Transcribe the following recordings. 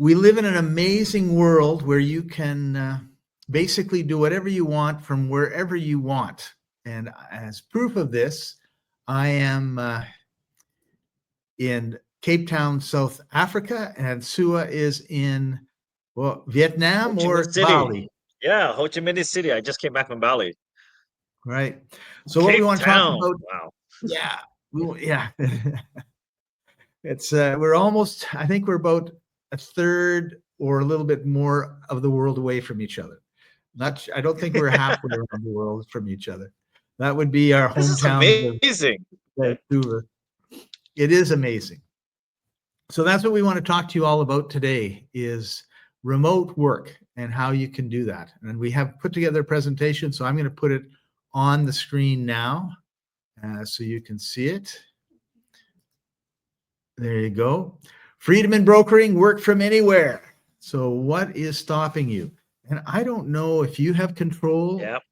we live in an amazing world where you can basically do whatever you want from wherever you want. And as proof of this, I am in Cape Town, South Africa, and Sua is in, well, Ho Vietnam Chi Minh or City. Bali, Yeah, Ho Chi Minh City. I just came back from Bali. right? So what we Cape want to talk Town. about, Wow. yeah, yeah, it's we're almost. I think we're about a third or a little bit more of the world away from each other. Not, I don't think we're halfway around the world from each other. That would be our This is hometowns of amazing. Vancouver. It is amazing. So that's what we want to talk to you all about today is remote work and how you can do that. And we have put together a presentation, so I'm going to put it on the screen now so you can see it. There you go. Freedom in brokering, work from anywhere. So what is stopping you? And I don't know if you have control. Yep.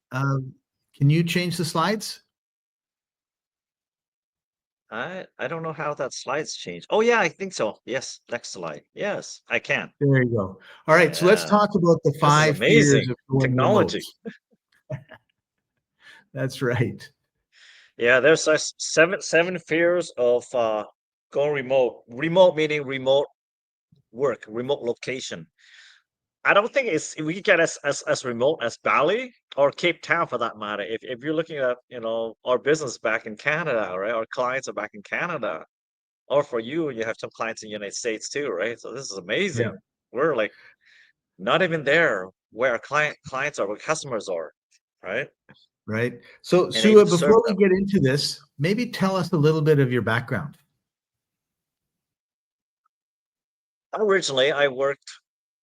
Can you change the slides? I don't know how that slides change. Oh yeah, I think so. Yes, next slide. Yes, I can. There you go. All right, so let's Yeah. talk about the This is 5 fears amazing of going remote. technology. That's right. Yeah, there's seven fears of going remote. Remote meaning remote work, remote location. I don't think it's we get as remote as Bali or Cape Town for that matter. If you're looking at, our business back in Canada, right? Our clients are back in Canada. Or for you, you have some clients in the United States too, right? So this is Yeah, amazing. We're like not even there where our clients are, where customers are, right? right. So, And able Sua, to serve before we them. get into this, maybe tell us a little bit of your background. Originally, I worked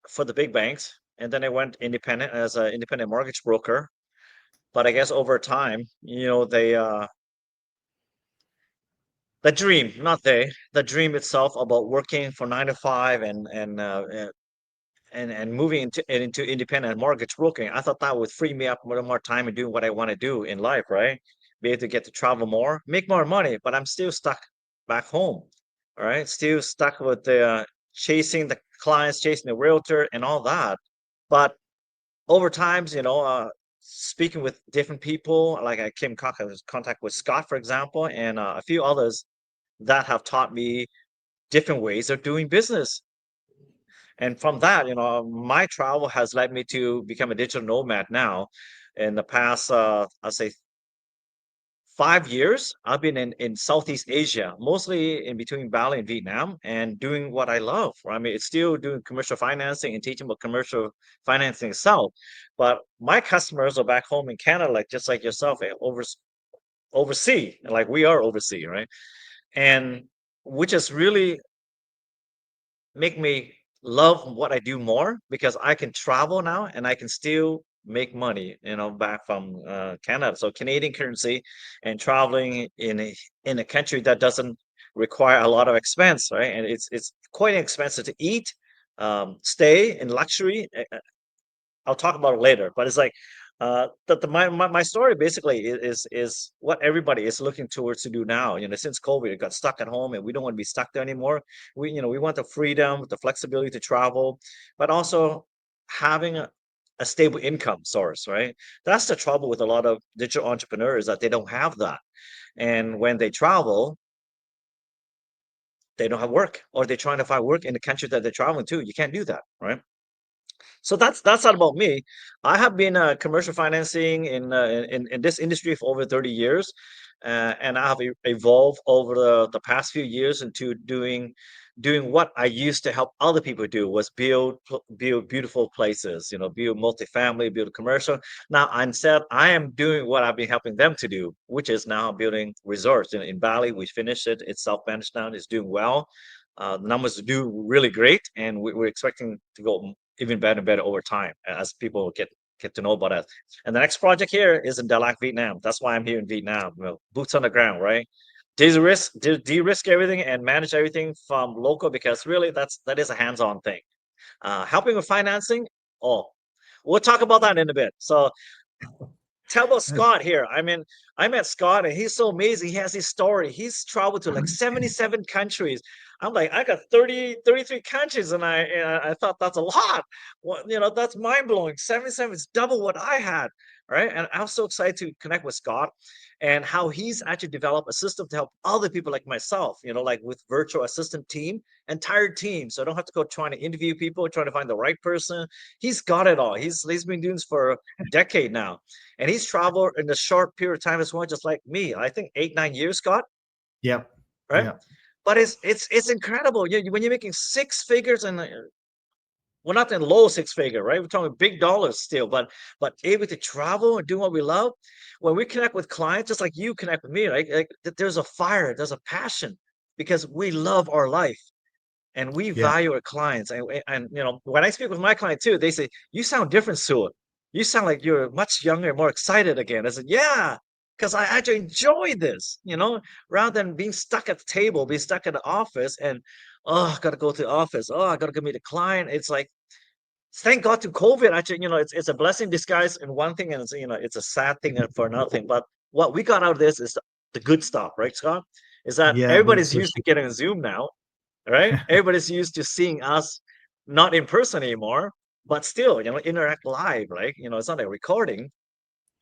for the big banks, and then I went independent as an independent mortgage broker. But I guess over time, the dream, not they, the dream itself about working for 9 to 5 and moving into independent mortgage broking. I thought that would free me up more time and doing what I want to do in life, right? Be able to get to travel more, make more money, but I'm still stuck back home, all right? Still stuck with the chasing the clients, chasing the realtor, and all that. But over times, speaking with different people, like I came in contact with Scott, for example, and a few others that have taught me different ways of doing business. And from that, my travel has led me to become a digital nomad now. In the past, I'll say 5 years, I've been in Southeast Asia, mostly in between Bali and Vietnam, and doing what I love. I mean, it's still doing commercial financing and teaching about commercial financing itself. But my customers are back home in Canada, like just like yourself, overseas, like we are overseas, right? And which is really make me love what I do more because I can travel now and I can still make money, back from Canada. So Canadian currency and traveling in a country that doesn't require a lot of expense, right? And it's quite expensive to eat, stay in luxury. I'll talk about it later, but it's like my story basically is what everybody is looking towards to do now. Since COVID, we got stuck at home, and we don't want to be stuck there anymore. We want the freedom, the flexibility to travel, but also having a stable income source, right? That's the trouble with a lot of digital entrepreneurs that they don't have that, and when they travel, they don't have work, or they're trying to find work in the country that they're traveling to. You can't do that, right? So that's not about me. I have been commercial financing in this industry for over 30 years, and I have evolved over the past few years into doing what I used to help other people do was build beautiful places, build multifamily, build commercial. Now instead, I am doing what I've been helping them to do, which is now building resorts in Bali. We finished it. It's self-managed now. It's doing well. The numbers do really great, and we're expecting to go even better and better over time as people get to know about us. And the next project here is in Dalat, Vietnam. That's why I'm here in Vietnam. Boots on the ground, right? De-risk everything and manage everything from local because really that is a hands-on thing. Helping with financing, oh, we'll talk about that in a bit. So tell about That's Scott here. I mean, I met Scott and he's so amazing. He has his story. He's traveled to like 77 countries. I'm like, I got 33 countries, and I thought that's a lot. What, that's mind blowing. 77 is double what I had, right? And I was so excited to connect with Scott and how he's actually developed a system to help other people like myself, like with virtual assistant team, entire team. So I don't have to go trying to interview people, trying to find the right person. He's got it all. He's been doing this for a decade now, and he's traveled in a short period of time as well, just like me. I think 8-9 years, Scott, Yep. right? Yep. But it's incredible. When you're making six figures, and well, not in low six figure, right? We're talking big dollars still, but able to travel and do what we love. When we connect with clients, just like you connect with me, right? Like there's a fire, there's a passion because we love our life and we Yeah. value our clients. And when I speak with my client too, they say, "You sound different, Sue. You sound like you're much younger, more excited again." I said, "Yeah, because I actually enjoy this, rather than being stuck at the table, being stuck in the office, and I gotta go to the office. Oh, I gotta go meet a client." It's like, thank God to COVID. Actually, it's a blessing disguised in one thing, and it's a sad thing for another thing. But what we got out of this is the good stuff, right, Scott? Is that Yeah. That's everybody's for used to getting a Zoom now, right? sure. Everybody's used to seeing us not in person anymore, but still, interact live, right? It's not a recording,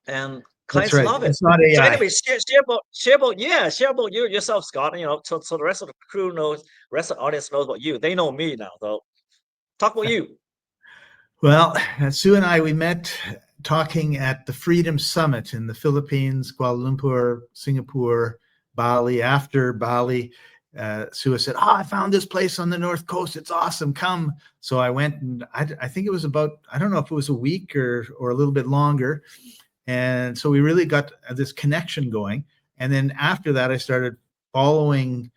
and That's clients right. love it. It's not So AI. anyway, share about you yourself, Scott. So the rest of the crew knows, rest of the audience knows about you. They know me now, though. Talk about you. Well, Sue and I, we met talking at the Freedom Summit in the Philippines, Kuala Lumpur, Singapore, Bali. After Bali, Sue said, "Oh, I found this place on the North Coast. It's awesome. Come." So I went, and I think it was about, I don't know if it was a week or a little bit longer. And so we really got this connection going. And then after that, I started following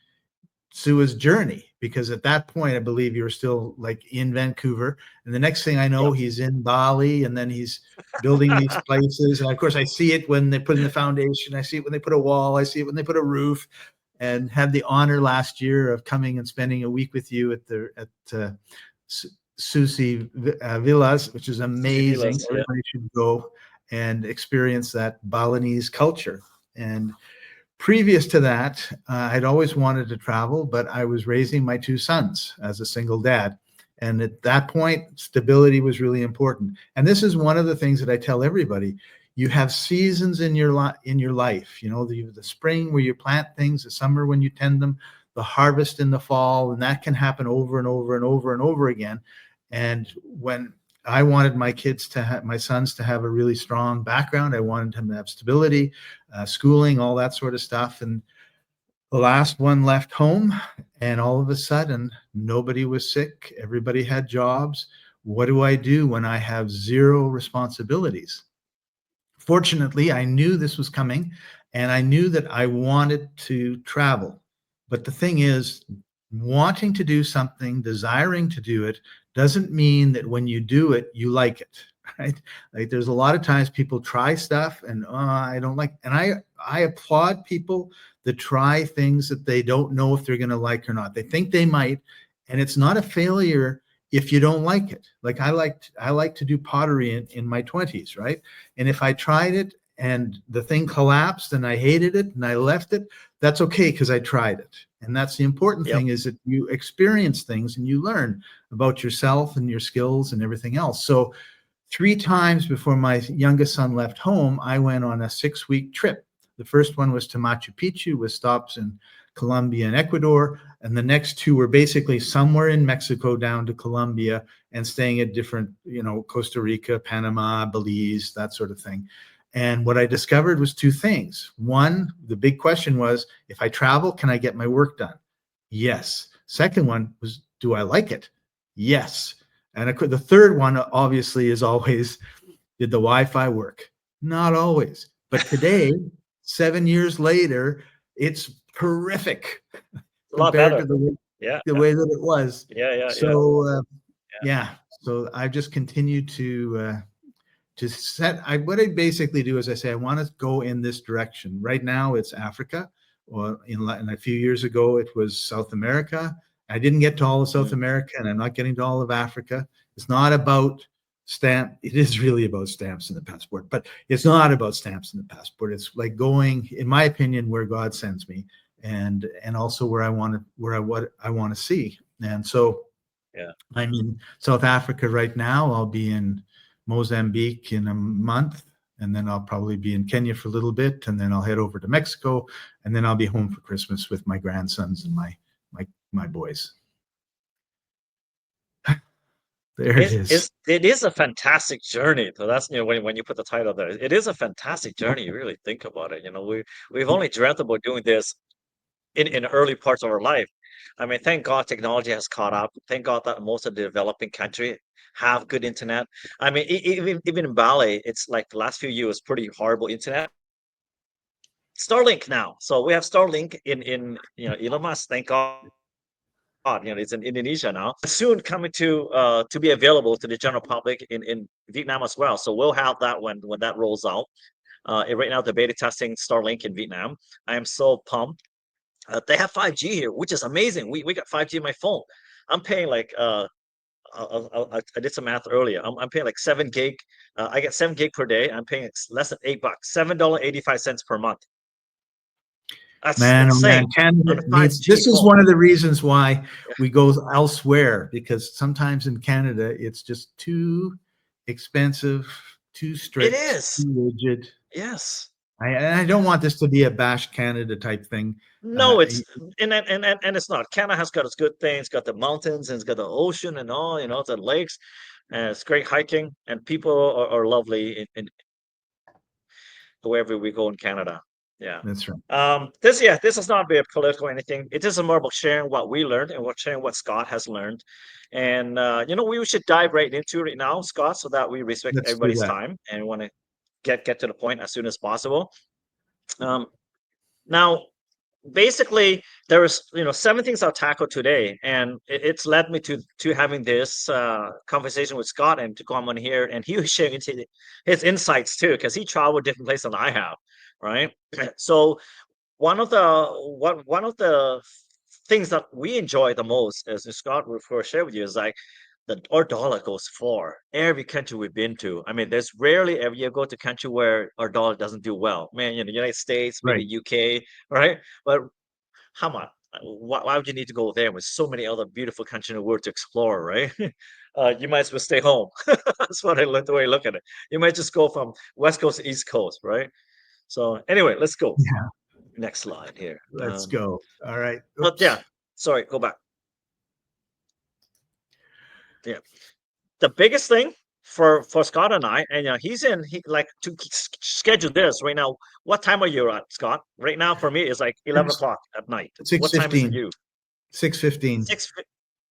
Sua's journey, because at that point I believe you were still like in Vancouver, and the next thing I know Yep. he's in Bali, and then he's building these places, and of course I see it when they put in the foundation, I see it when they put a wall, I see it when they put a roof, and had the honor last year of coming and spending a week with you at Susi Villas, which is amazing. Yeah. Everybody should go and experience that Balinese culture. And previous to that, I'd always wanted to travel, but I was raising my two sons as a single dad. And at that point, stability was really important. And this is one of the things that I tell everybody. You have seasons in your life. The spring where you plant things, the summer when you tend them, the harvest in the fall, and that can happen over and over and over and over again. And when I wanted my sons to have a really strong background, I wanted them to have stability, schooling, all that sort of stuff. And the last one left home, and all of a sudden, nobody was sick. Everybody had jobs. What do I do when I have zero responsibilities? Fortunately, I knew this was coming, and I knew that I wanted to travel. But the thing is, wanting to do something, desiring to do it, doesn't mean that when you do it, you like it, right? Like there's a lot of times people try stuff and I don't like, and I applaud people that try things that they don't know if they're going to like or not. They think they might, and it's not a failure if you don't like it. Like I like to do pottery in my 20s, right? And if I tried it and the thing collapsed and I hated it and I left it, that's okay because I tried it. And that's the important Yep. thing, is that you experience things and you learn about yourself and your skills and everything else. So 3 times before my youngest son left home, I went on a 6-week trip. The first one was to Machu Picchu with stops in Colombia and Ecuador. And the next 2 were basically somewhere in Mexico down to Colombia and staying at different, Costa Rica, Panama, Belize, that sort of thing. And what I discovered was 2 things. One, the big question was, if I travel, can I get my work done? Yes. Second one was, do I like it? Yes. And the third one, obviously, is always, did the Wi-Fi work? Not always. But today, 7 years later, it's terrific A lot compared better. to the Yeah. way that it was. Yeah. So, yeah. So I've just continued to set. What I basically do is I say I want to go in this direction. Right now, it's Africa. Or in a few years ago, it was South America. I didn't get to all of South America, and I'm not getting to all of Africa. It's not about stamp. It is really about stamps in the passport, but it's not about stamps in the passport. It's like going, in my opinion, where God sends me. and also what I want to see. And so Yeah. I'm in South Africa right now. I'll be in Mozambique in a month, and then I'll probably be in Kenya for a little bit, and then I'll head over to Mexico, and then I'll be home for Christmas with my grandsons and my boys. There it is. It is a fantastic journey. So that's, when you put the title there, it is a fantastic journey. You really think about it. We've only dreamt about doing this in early parts of our life. I mean, thank God technology has caught up. Thank God that most of the developing country have good internet. I mean, even in Bali, it's like the last few years pretty horrible internet. Starlink now, so we have Starlink in Elon Musk. Thank God. It's in Indonesia now. Soon coming to be available to the general public in Vietnam as well. So we'll have that when that rolls out. Right now, they're beta testing Starlink in Vietnam. I am so pumped. They have 5G here, which is amazing. We got 5G on my phone. I'm paying like I did some math earlier. I'm paying like 7 gig. I get 7 gig per day. I'm paying less than $8, $7.85 per month. That's Man, oh man, insane. Canada On a needs. 5G This is phone. one of the reasons why we go elsewhere, because sometimes in Canada it's just too expensive, too It strict, is. too rigid. Yes. I don't want this to be a bash Canada type thing. No, it's and it's not. Canada has got its good things. It's got the mountains and it's got the ocean and all, the lakes, and it's great hiking, and people are lovely in wherever we go in Canada. Yeah. That's right. This is not be a political or anything. It is more about sharing what we learned and sharing what Scott has learned. And we should dive right into it now, Scott, so that we respect Let's do everybody's that. time and want to get to the point as soon as possible. Now, basically, there is 7 things I'll tackle today, and it's led me to having this conversation with Scott and to come on here, and he was sharing his insights too, because he traveled different places than I have, right? So one of the things that we enjoy the most, as Scott will share with you, is like our dollar goes far. Every country we've been to. I mean, there's rarely ever you go to a country where our dollar doesn't do well. Man, United States, maybe Right. UK, right? But come on, why would you need to go there with so many other beautiful countries in the world to explore, right? You might as well stay home. That's the way I look at it. You might just go from West Coast to East Coast, right? So anyway, let's go. Yeah. Next slide here. Let's go. All right. But Oops. yeah, sorry, go back. Yeah. The biggest thing for Scott and I, and he like to schedule this right now. What time are you at, Scott? Right now for me it's like 11 o'clock at night. What time is it 6:15. you? 6:15.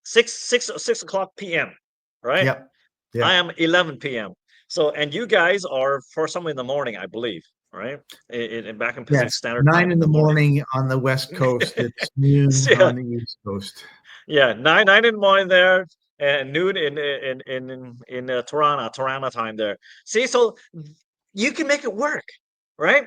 6 o'clock p.m. Right? Yep. I Yeah. am 11 p.m. So, and you guys are for somewhere in the morning, I believe, right? Back in Pacific Yes. Standard 9 Time in in the the morning. morning on the West Coast. It's noon Yeah, on the East Coast. yeah, nine in the morning there, and noon in Toronto time there. See, so you can make it work, right?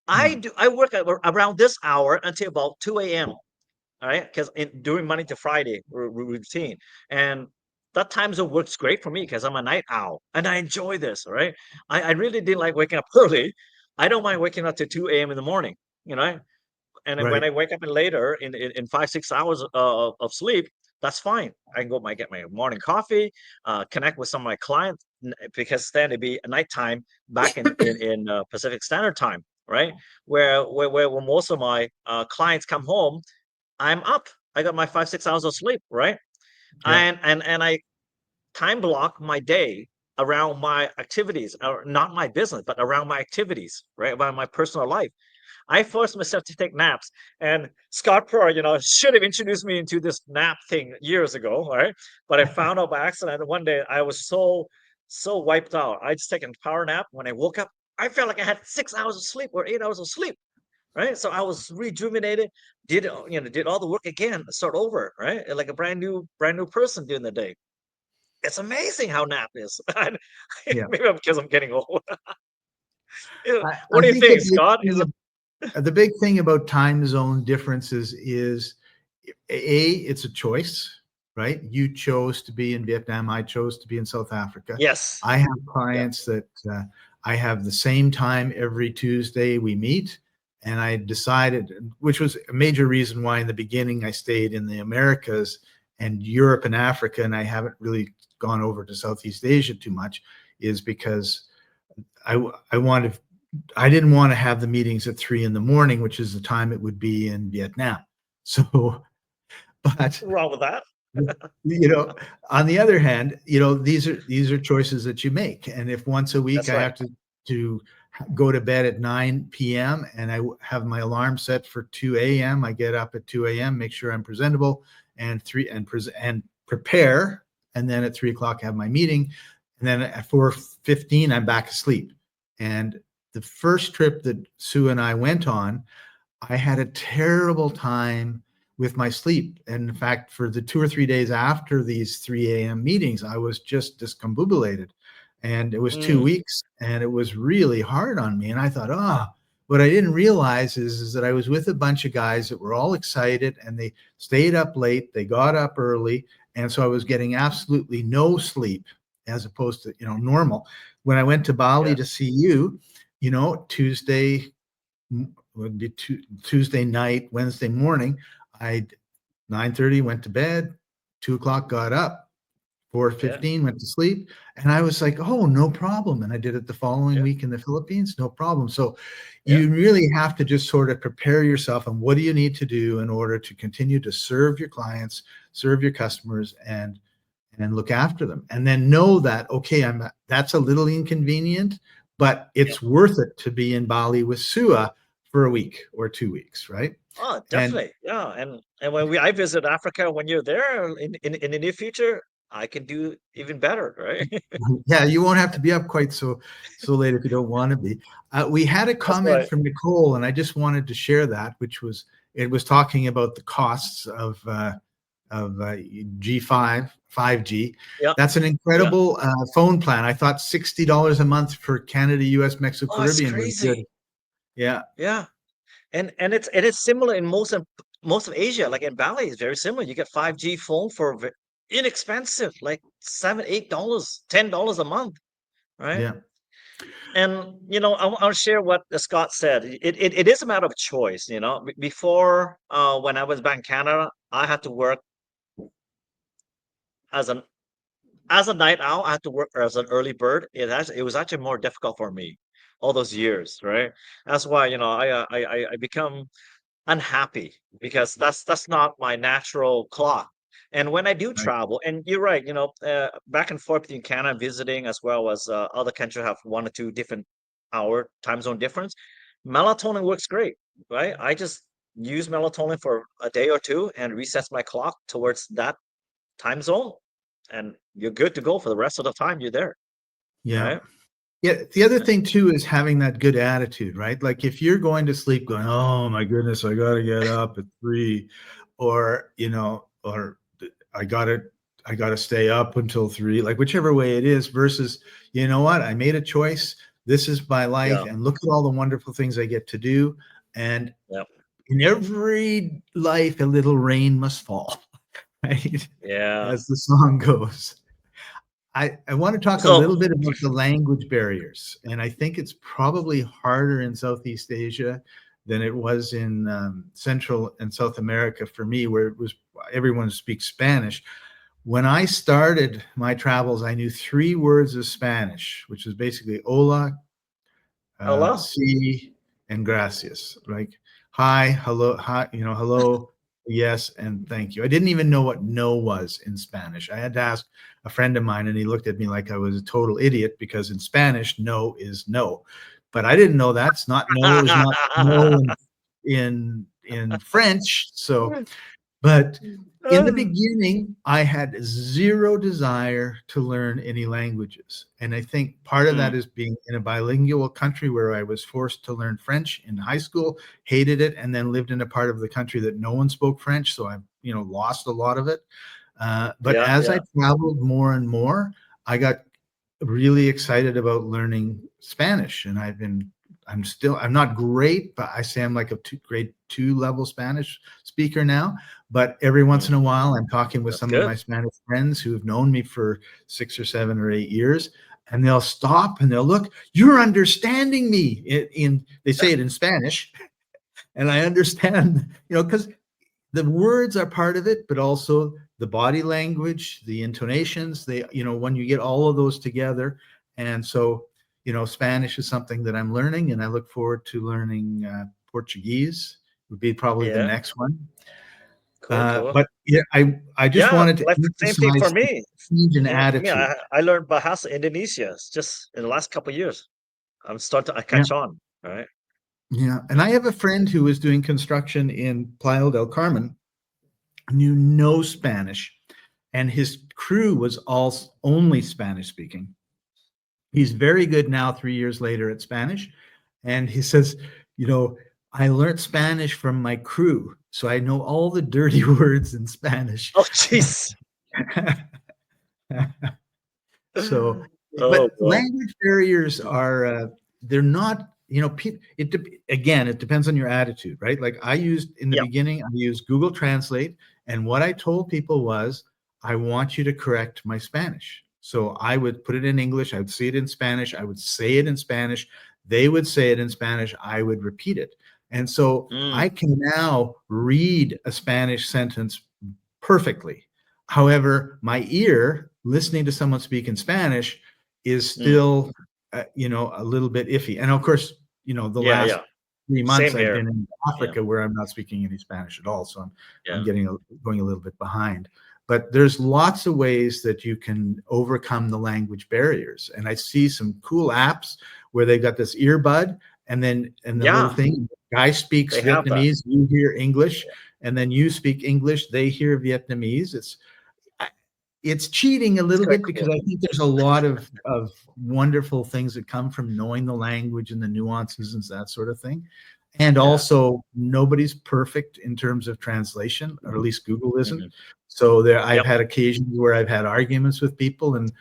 Yeah. I work around this hour until about 2 a.m. All right, because during Monday to Friday routine, and that time zone works great for me because I'm a night owl and I enjoy this. All right, I really didn't like waking up early. I don't mind waking up to 2 a.m. in the morning. You know, and then when Right. I wake up later in 5-6 hours of sleep, that's fine. I can get my morning coffee, connect with some of my clients because then it'd be nighttime back in Pacific Standard Time, right? Where most of my clients come home, I'm up. I got my 5-6 hours of sleep, right? Yeah. And I time block my day around my activities, or not my business, but around my activities, right? About my personal life. I forced myself to take naps. And Scott Purr, should have introduced me into this nap thing years ago, right? But I found out by accident. One day I was so wiped out. I just taken a power nap. When I woke up, I felt like I had 6 hours of sleep or 8 hours of sleep, right? So I was rejuvenated, did all the work again, start over, right? Like a brand new person during the day. It's amazing how nap is. Yeah. Maybe because I'm getting old. I What do you think think, Scott? the big thing about time zone differences is it's a choice, right? You chose to be in Vietnam. I chose to be in South Africa. Yes. I have Yeah. clients that I have the same time every Tuesday we meet, And I decided, which was a major reason why in the beginning I stayed in the Americas and Europe and Africa, and I haven't really gone over to Southeast Asia too much, is because I didn't want to have the meetings at 3 a.m, which is the time it would be in Vietnam. So, but What's wrong with that? you know, on the other hand, these are choices that you make. And if once a week That's I right. have to go to bed at 9 p.m. and I have my alarm set for 2 a.m., I get up at 2 a.m., make sure I'm presentable and prepare. And then at 3 o'clock, I have my meeting. And then at 4:15, I'm back asleep. And the first trip that Sue and I went on, I had a terrible time with my sleep. And in fact, for the 2 or 3 days after these 3 a.m. meetings, I was just discombobulated. And it was 2 weeks, and it was really hard on me. And I thought, what I didn't realize is that I was with a bunch of guys that were all excited, and they stayed up late, they got up early. And so I was getting absolutely no sleep as opposed to, normal. When I went to Bali to see you, Tuesday would be Tuesday night, Wednesday morning, I 9:30 went to bed, 2 o'clock got up, 4:15 went to sleep, and I was like, oh, no problem. And I did it the following week in the Philippines, no problem. So you really have to just sort of prepare yourself on what do you need to do in order to continue to serve your clients, serve your customers, and look after them. And then know that, okay, that's a little inconvenient, but it's worth it to be in Bali with Sua for a week or 2 weeks, right? Oh, And definitely. Yeah. And when I visit Africa, when you're there in the near future, I can do even better, right? yeah, you won't have to be up quite so late if you don't want to be. We had a That's comment right. from Nicole, and I just wanted to share that, it was talking about the costs of G5, 5G. Yeah. That's an Yeah. incredible phone plan. I thought $60 a month for Canada, US, Mexico, Oh, it's Caribbean was good. crazy. Yeah, Yeah. And it's similar in most of Asia. Like in Bali, it's very similar. You get 5G phone for inexpensive, like $7, $8, $10 a month, right? yeah, And I'll share what Scott said. It is a matter of choice. Before, when I was back in Canada, I had to work as an as a night owl. I had to work as an early bird. It was actually more difficult for me all those years, right? That's why I become unhappy because that's not my natural clock. And when I do right. travel, and you're right, back and forth between Canada visiting as well as other countries have 1 or 2 different hour time zone difference. Melatonin works great, right? I just use melatonin for a day or two and resets my clock towards that time zone, and you're good to go for the rest of the time you're there, Yeah. right? Yeah, the other thing too is having that good attitude, right? Like if you're going to sleep going, "Oh my goodness, I got to get up at 3," or, or I got to stay up until 3, like whichever way it is versus, you know what? I made a choice. This is my life Yeah, and look at all the wonderful things I get to do. And yeah, in every life a little rain must fall, right? yeah. As the song goes. I want to talk a So, little bit about the language barriers, and I think it's probably harder in Southeast Asia than it was in Central and South America for me, where it was everyone speaks Spanish. When I started my travels, I knew 3 words of Spanish, which is basically hola, hello. sí, and gracias. Like hi, hello, hi, hello, yes, and thank you. I didn't even know what no was in Spanish. I had to ask a friend of mine, and he looked at me like I was a total idiot because in Spanish, no is no. But I didn't know that's not no is not no in French. So but in the beginning, I had zero desire to learn any languages. And I think part of that Mm, is being in a bilingual country where I was forced to learn French in high school, hated it, and then lived in a part of the country that no one spoke French. So I, lost a lot of it. But yeah, as I yeah. traveled more and more, I got really excited about learning Spanish. And I'm not great, but I say I'm like a grade 2 level Spanish speaker now. But every once Mm, in a while, I'm talking with that's some of my good. Spanish friends who have known me for 6 or 7 or 8 years, and they'll stop and they'll look, you're understanding me they say it in Spanish. and I understand, because the words are part of it, but also the body language, the intonations, when you get all of those together. And so, Spanish is something that I'm learning, and I look forward to learning Portuguese would be probably the Yeah, next one. cool. But yeah, I just Yeah, wanted to like same thing for emphasize the me. change in Same for me. attitude. I learned Bahasa Indonesia just in the last couple of years. I'm starting to Yeah. catch on, right? Yeah. And Yeah. I have a friend who was doing construction in Playa del Carmen, knew no Spanish, and his crew was all only Spanish speaking. He's very good now, 3 years later, at Spanish. And he says, I learned Spanish from my crew, so I know all the dirty words in Spanish. Oh, jeez. So, Oh but boy. language barriers are, they're not, again, it depends on your attitude, right? Like in the Yeah. beginning, I used Google Translate. And what I told people was, I want you to correct my Spanish. So I would put it in English. I would see it in Spanish. I would say it in Spanish. They would say it in Spanish. I would repeat it. And so Mm, I can now read a Spanish sentence perfectly. However, my ear listening to someone speak in Spanish is mm. still, a little bit iffy. And of course, the Yeah, last yeah. 3 months Same I've here. been in Yeah, Africa where I'm not speaking any Spanish at all. So I'm yeah. going a little bit behind. But there's lots of ways that you can overcome the language barriers. And I see some cool apps where they got this earbud and the little Yeah, thing, guy speaks they have that. Vietnamese, you hear English, and then you speak English, they hear Vietnamese. It's cheating a It's little quite bit because cool. I think there's a lot of wonderful things that come from knowing the language and the nuances and that sort of thing. And Yeah. also, nobody's perfect in terms of translation, or at least Google isn't. Mhm. So I've Yep. had occasions where I've had arguments with people, and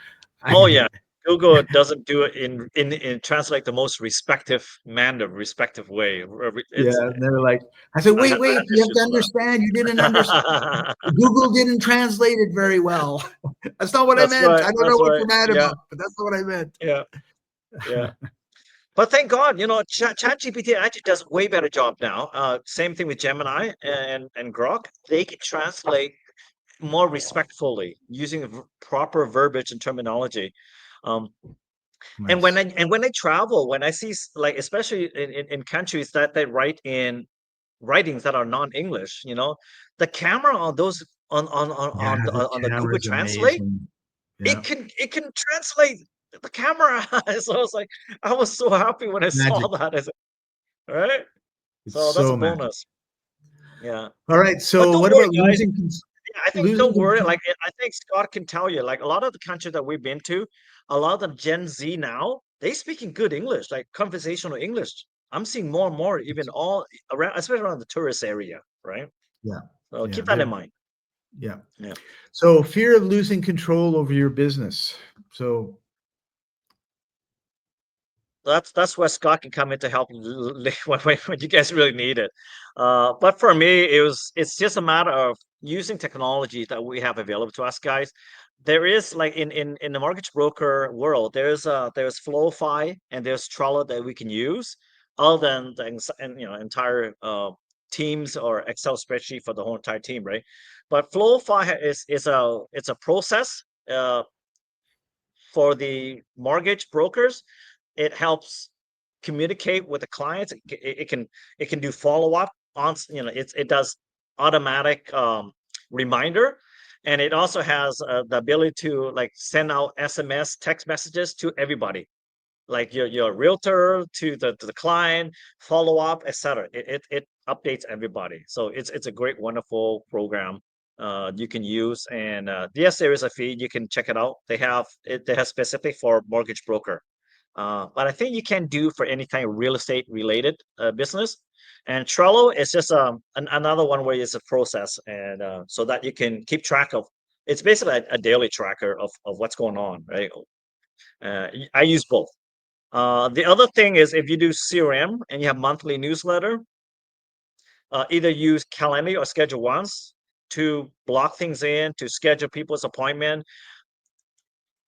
Oh, I, yeah. Google doesn't do it in translate the most respective way. yeah, It's and they're like, I said, I wait, had you have to issues with understand, you didn't understand. that. Google didn't translate it very well. That's not what I That's meant. right. I don't know That's what right. you're mad Yeah, about, but that's not what I meant. yeah, yeah. But thank God, ChatGPT actually does a way better job now. Same thing with Gemini and Grok. They can translate more respectfully using proper verbiage and terminology. Um, Nice. and when I travel, when I see like especially in countries that they write in writings that are non-English, the camera on those Yeah, the on the camera Google is Translate, amazing. Yeah, it can translate the camera. So I was like, I was so happy when I saw magic. that. I said, right? It's So that's a so magic. bonus. Yeah. All right. But So, don't what worry, about guys. Yeah, I think losing don't worry. control? Like I think Scott can tell you, like a lot of the countries that we've been to, a lot of the Gen Z now, they speaking good English, like conversational English. I'm seeing more and more, even all around, especially around the tourist area, right? Yeah, So yeah, keep that in mind. yeah. Yeah. So, fear of losing control over your business. So, That's where Scott can come in to help when you guys really need it. But for me, it's just a matter of using technology that we have available to us, guys. There is like in the mortgage broker world, there's FlowFi and there's Trello that we can use, other than entire Teams or Excel spreadsheet for the whole entire team, right? But FlowFi is a process for the mortgage brokers. It helps communicate with the clients. It can do follow up on it does automatic reminder, and it also has the ability to like send out SMS text messages to everybody, like your realtor to the client, follow up, etc. It updates everybody. So it's a great, wonderful program you can use. And yes, there is a fee. You can check it out. They have specific for mortgage broker. But I think you can do for any kind of real estate related business. And Trello is just another one where it's a process, and so that you can keep track of. It's basically a daily tracker of what's going on, right? I use both. The other thing is if you do CRM and you have monthly newsletter, either use Calendly or Schedule Once to block things in, to schedule people's appointment.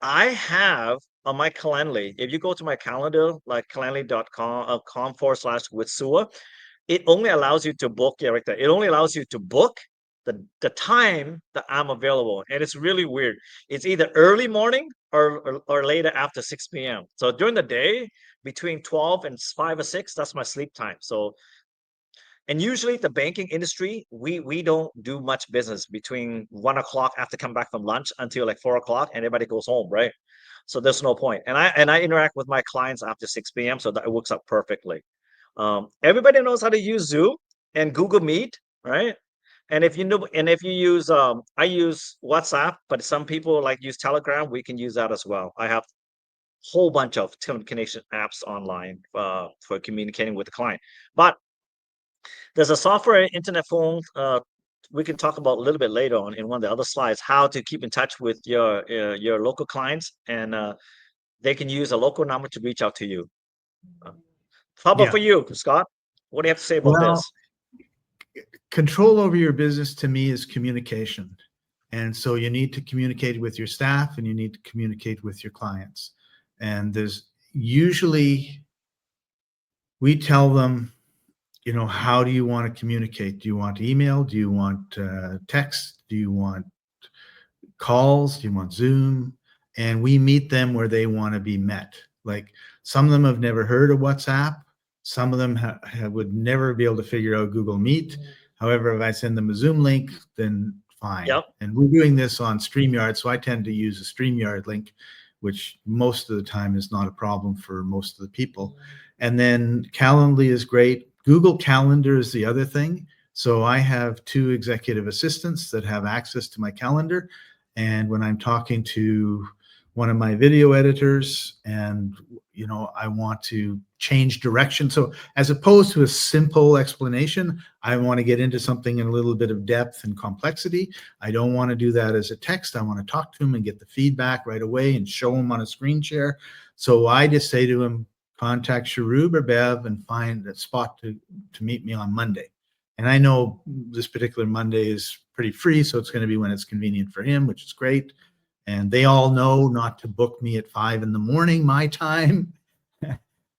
I have on my Calendly, if you go to my calendar, like calendly.com com /Witsua, it only allows you to book, yeah, right there. It only allows you to book the time that I'm available. And it's really weird. It's either early morning or later after 6 p.m. So during the day, between 12 and 5 or 6, that's my sleep time. So, and usually the banking industry, we don't do much business between 1 o'clock after come back from lunch until like 4 o'clock, and everybody goes home, right? So there's no point. And I interact with my clients after 6 p.m. So that it works out perfectly. Everybody knows how to use Zoom and Google Meet, right? And if you know, and if you use, I use WhatsApp, but some people like use Telegram. We can use that as well. I have a whole bunch of communication apps online for communicating with the client. But there's a software internet phone. We can talk about a little bit later on in one of the other slides how to keep in touch with your local clients, and they can use a local number to reach out to you. How about for you, Scott? What do you have to say about Well, this? control over your business to me is communication. And so you need to communicate with your staff and you need to communicate with your clients. And there's usually, we tell them, how do you want to communicate? Do you want email? Do you want text? Do you want calls? Do you want Zoom? And we meet them where they want to be met. Like some of them have never heard of WhatsApp. Some of them would never be able to figure out Google Meet. However, if I send them a Zoom link, then fine. Yep. And we're doing this on StreamYard, so I tend to use a StreamYard link, which most of the time is not a problem for most of the people. And then Calendly is great. Google Calendar is the other thing. So I have 2 executive assistants that have access to my calendar. And when I'm talking to one of my video editors and I want to change direction, so as opposed to a simple explanation, I want to get into something in a little bit of depth and complexity. I don't want to do that as a text. I want to talk to him and get the feedback right away and show him on a screen share. So I just say to him, contact Sharub or Bev and find a spot to meet me on Monday. And I know this particular Monday is pretty free, so it's going to be when it's convenient for him, which is great. And they all know not to book me at 5 a.m. my time.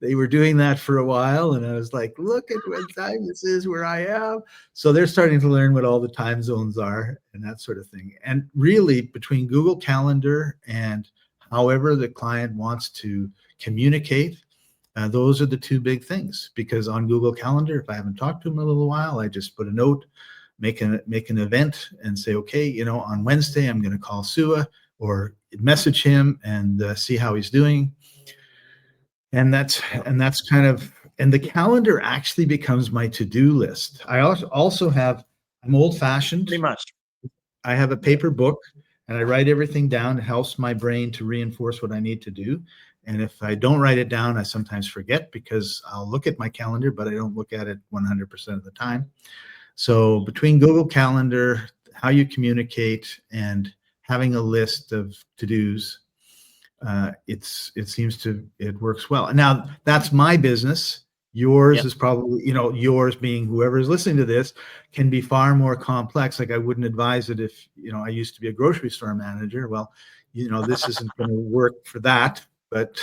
They were doing that for a while, and I was like, look at what time this is where I am. So they're starting to learn what all the time zones are and that sort of thing. And really, between Google Calendar and however the client wants to communicate, those are the 2 big things. Because on Google Calendar, if I haven't talked to him in a little while, I just put a note, make an event and say, okay, on Wednesday, I'm going to call Sua or message him and see how he's doing. And that's kind of, and the calendar actually becomes my to-do list. I also have, I'm old-fashioned. Pretty much. I have a paper book and I write everything down. It helps my brain to reinforce what I need to do. And if I don't write it down, I sometimes forget because I'll look at my calendar, but I don't look at it 100% of the time. So between Google Calendar, how you communicate, and having a list of to-dos, it works well. Now that's my business. Yours is probably, yours being whoever is listening to this can be far more complex. Like I wouldn't advise it if, I used to be a grocery store manager. Well, this isn't going to work for that, but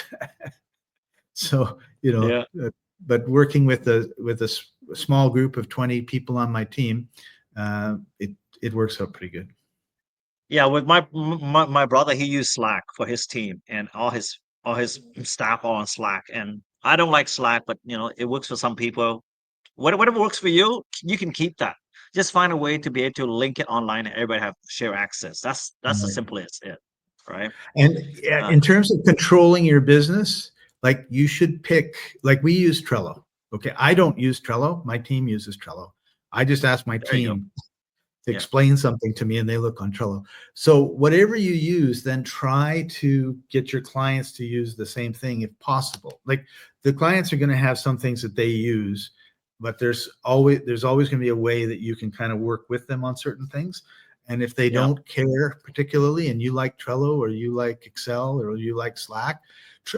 so, but working with a small group of 20 people on my team, it works out pretty good. Yeah, with my brother, he used Slack for his team, and all his staff are on Slack. And I don't like Slack, but it works for some people. Whatever works for you, you can keep that. Just find a way to be able to link it online and everybody have share access. That's as simple as it, right? And in terms of controlling your business, like you should pick, like we use Trello. Okay, I don't use Trello. My team uses Trello. I just ask my team to explain something to me and they look on Trello. So whatever you use, then try to get your clients to use the same thing if possible. Like the clients are going to have some things that they use, but there's always going to be a way that you can kind of work with them on certain things. And if they don't care particularly, and you like Trello or you like Excel or you like Slack,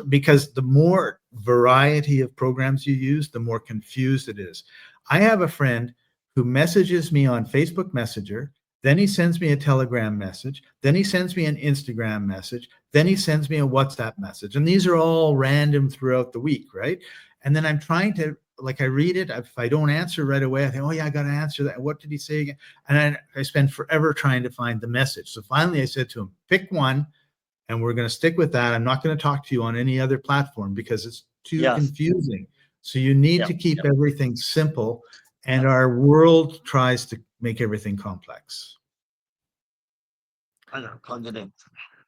because the more variety of programs you use, the more confused it is. I have a friend who messages me on Facebook Messenger, then he sends me a Telegram message, then he sends me an Instagram message, then he sends me a WhatsApp message. And these are all random throughout the week, right? And then I'm trying to like I read it. If I don't answer right away, I think, oh yeah, I got to answer that. What did he say again? And I spend forever trying to find the message. So finally I said to him, pick one and we're going to stick with that. I'm not going to talk to you on any other platform because it's too Yes. confusing. So you need Yeah. to keep Yeah. everything simple, and our world tries to make everything complex. I know. Plug it in.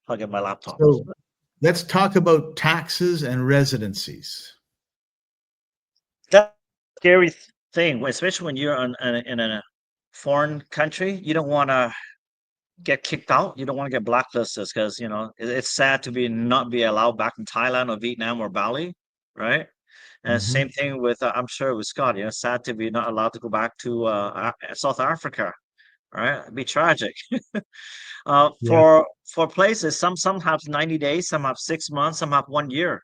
Plug in my laptop. So let's talk about taxes and residencies. That's a scary thing, especially when you're in a foreign country. You don't want to get kicked out. You don't want to get blacklisted because it's sad to be not be allowed back in Thailand or Vietnam or Bali, right? And Mhm. same thing with I'm sure with Scott. Sad to be not allowed to go back to South Africa, right? It'd be tragic. Yeah. For places, some have 90 days, some have 6 months, some have 1 year.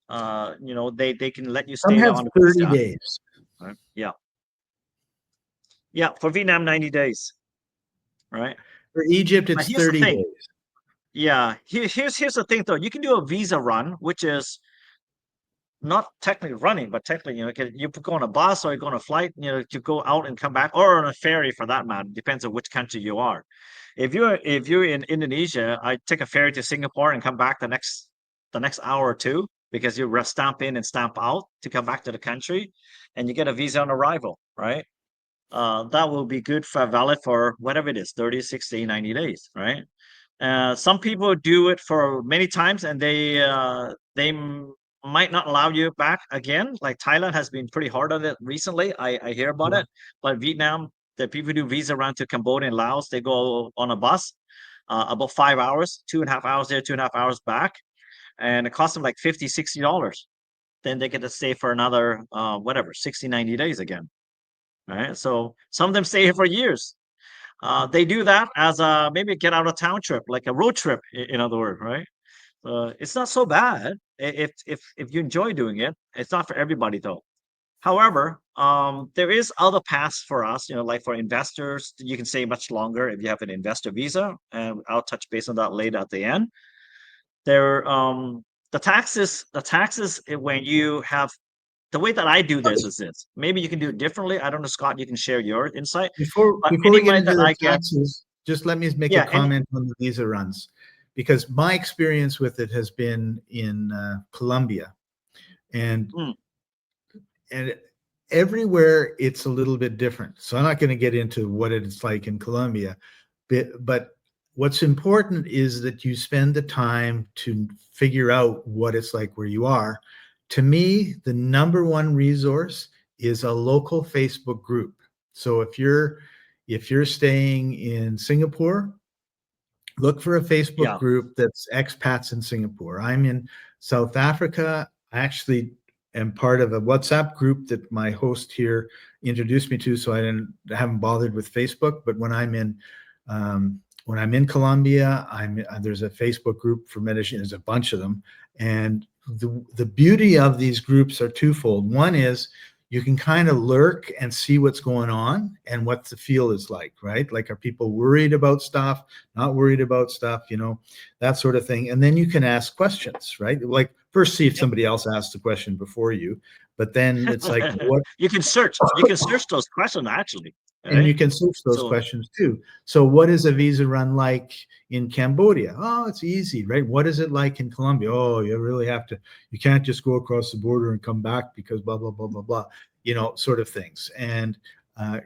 They can let you Some stay there have on the 30 visa. days. Right? Yeah, yeah. For Vietnam, 90 days, right? For Egypt, But it's here's the 30 thing. days. Yeah, here's the thing though. You can do a visa run, which is not technically running, but technically, you go on a bus or you go on a flight, you go out and come back, or on a ferry for that matter. Depends on which country you are. If you're in Indonesia, I take a ferry to Singapore and come back the next hour or two because you stamp in and stamp out to come back to the country, and you get a visa on arrival, right? That will be good for valid for whatever it is, 30, 60, 90 days, right? Some people do it for many times and they might not allow you back again. Like Thailand has been pretty hard on it recently. I hear about Yeah. it. But Vietnam, the people who do visa around to Cambodia and Laos, they go on a bus, about 5 hours, 2.5 hours there, 2.5 hours back. And it costs them like $50, $60. Then they get to stay for another, whatever, 60, 90 days again. Right. So some of them stay here for years. They do that as maybe a get out of town trip, like a road trip, in other words, right? It's not so bad if you enjoy doing it. It's not for everybody though. However, there is other paths for us, like for investors, you can stay much longer if you have an investor visa, and I'll touch base on that later at the end. There, the taxes when you have the way that I do this Okay. is this. Maybe you can do it differently. I don't know, Scott. You can share your insight, but Before any we get money into that the I get, taxes, just let me make a yeah, any comment on the visa runs, because my experience with it has been in Colombia, and mm, and everywhere it's a little bit different. So I'm not going to get into what it's like in Colombia, but what's important is that you spend the time to figure out what it's like where you are. To me, the number one resource is a local Facebook group. So if you're staying in Singapore, look for a Facebook yeah, group that's expats in Singapore. I'm in South Africa. I actually am part of a WhatsApp group that my host here introduced me to, so haven't bothered with Facebook. But when I'm in Colombia, there's a Facebook group for Medellin. There's a bunch of them, and the beauty of these groups are twofold. One is you can kind of lurk and see what's going on and what the feel is like, right? Like, are people worried about stuff, not worried about stuff, that sort of thing. And then you can ask questions, right? Like, first see if yep. somebody else asked the question before you, but then it's like, what? You can search those questions actually, And right? you can search those So questions too. So what is a visa run like in Cambodia? Oh, it's easy, right? What is it like in Colombia? Oh, you can't just go across the border and come back because blah, blah, blah, blah, blah, sort of things. And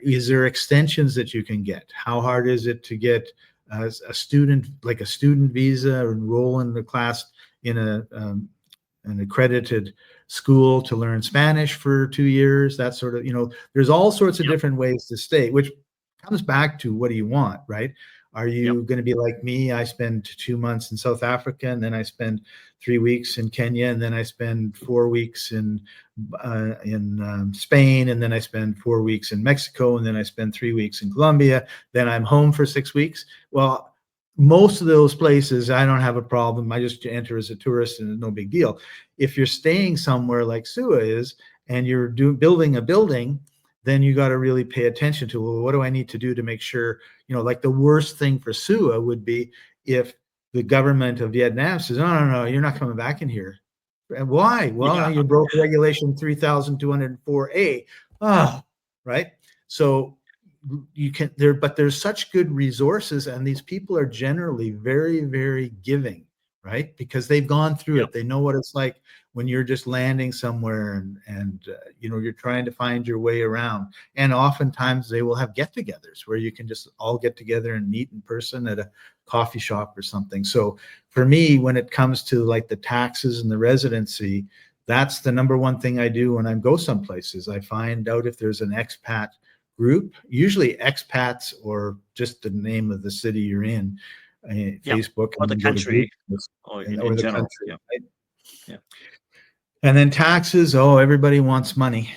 is there extensions that you can get? How hard is it to get a student visa, enroll in the class in an accredited school to learn Spanish for 2 years, that sort of, there's all sorts of yep, different ways to stay, which comes back to what do you want, right? Are yep, you going to be like me? I spend 2 months in South Africa, and then I spend 3 weeks in Kenya, and then I spend 4 weeks in Spain, and then I spend 4 weeks in Mexico, and then I spend 3 weeks in Colombia. Then I'm home for 6 weeks. Well, most of those places, I don't have a problem. I just enter as a tourist, and it's no big deal. If you're staying somewhere like Sua is, and you're building a building, then you got to really pay attention to, well, what do I need to do to make sure, like the worst thing for Sua would be if the government of Vietnam says, no, no, no, you're not coming back in here. And why? Well, Yeah. you broke regulation 3204A. Ah, right. So you can there, but there's such good resources, and these people are generally very, very giving, right? Because they've gone through Yeah. it. They know what it's like when you're just landing somewhere and you know, you're trying to find your way around. And oftentimes they will have get-togethers where you can just all get together and meet in person at a coffee shop or something. So for me, when it comes to like the taxes and the residency, that's the number one thing I do when I go someplace is I find out if there's an expat group, usually expats or just the name of the city you're in, Yeah. Facebook, Or and the then go to country, groups or or in the general. country. Yeah. Right? Yeah. And then taxes, oh, everybody wants money.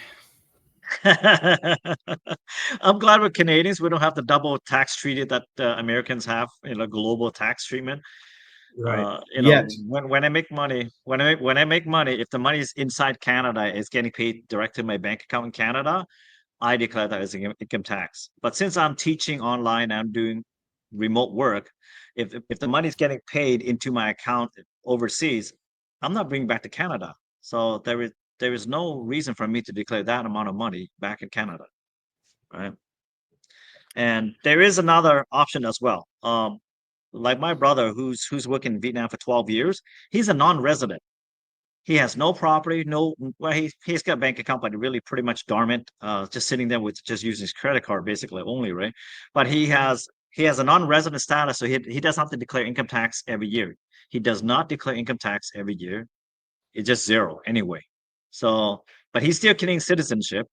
I'm glad with Canadians we don't have the double tax treaty that Americans have, global tax treatment. Right. Yet. When I make money, when I make money, if the money is inside Canada, it's getting paid direct to my bank account in Canada, I declare that as income tax. But since I'm teaching online, I'm doing remote work. If the money is getting paid into my account overseas, I'm not bringing back to Canada. So there is no reason for me to declare that amount of money back in Canada, right? And there is another option as well. Like my brother, who's working in Vietnam for 12 years, he's a non-resident. He has no property, no. Well, he's got a bank account, but really pretty much dormant, just sitting there with just using his credit card basically only, right? But he has a non-resident status, so he doesn't have to declare income tax every year. He does not declare income tax every year. It's just zero anyway. So, but he's still Canadian citizenship,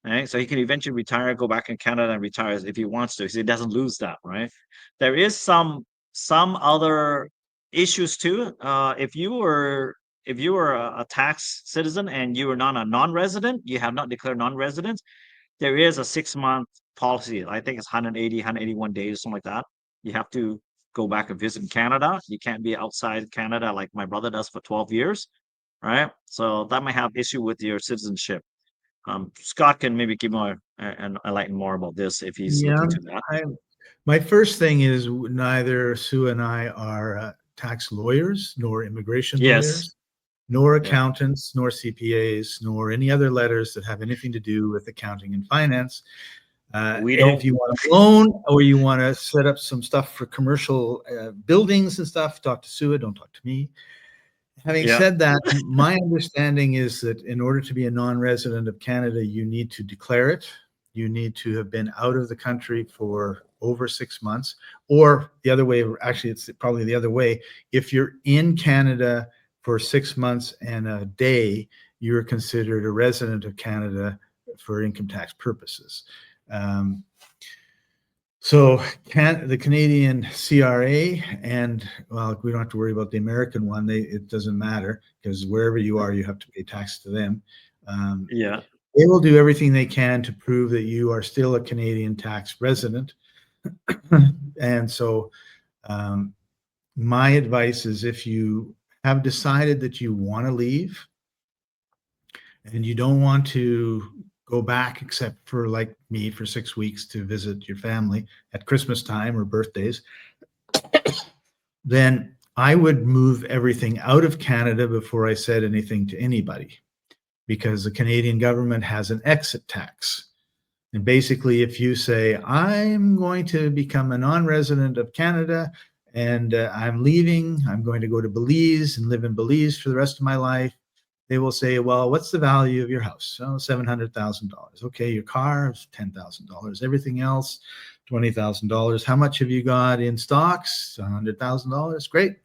right? So he can eventually retire, go back in Canada and retire if he wants to, so he doesn't lose that, right? There is some other issues too. If you were a tax citizen and you are not a non-resident, you have not declared non-resident, there is a 6-month policy. I think it's 180, 181 days, something like that. You have to go back and visit in Canada. You can't be outside Canada like my brother does for 12 years, right? So that might have issue with your citizenship. Scott can maybe give more and enlighten more about this if he's Yeah. looking to that. My first thing is neither Sue and I are tax lawyers, nor immigration Yes. lawyers, nor Yeah. accountants, nor CPAs, nor any other letters that have anything to do with accounting and finance. We And if don't. you want a loan or you want to set up some stuff for commercial buildings and stuff, talk to Sue, don't talk to me. Having Yeah. said that, my understanding is that in order to be a non-resident of Canada, you need to declare it. You need to have been out of the country for over 6 months, or the other way, actually, it's probably the other way. If you're in Canada for 6 months and a day, you're considered a resident of Canada for income tax purposes. So the Canadian CRA and, well, we don't have to worry about the American one. It doesn't matter because wherever you are, you have to pay tax to them. Yeah. They will do everything they can to prove that you are still a Canadian tax resident. And so my advice is if you have decided that you want to leave and you don't want to go back except for like me for 6 weeks to visit your family at Christmas time or birthdays, then I would move everything out of Canada before I said anything to anybody, because the Canadian government has an exit tax. And basically, if you say, I'm going to become a non-resident of Canada and I'm leaving, I'm going to go to Belize and live in Belize for the rest of my life, they will say, well, what's the value of your house? Oh, $700,000. Okay, your car is $10,000. Everything else, $20,000. How much have you got in stocks? $100,000. Great.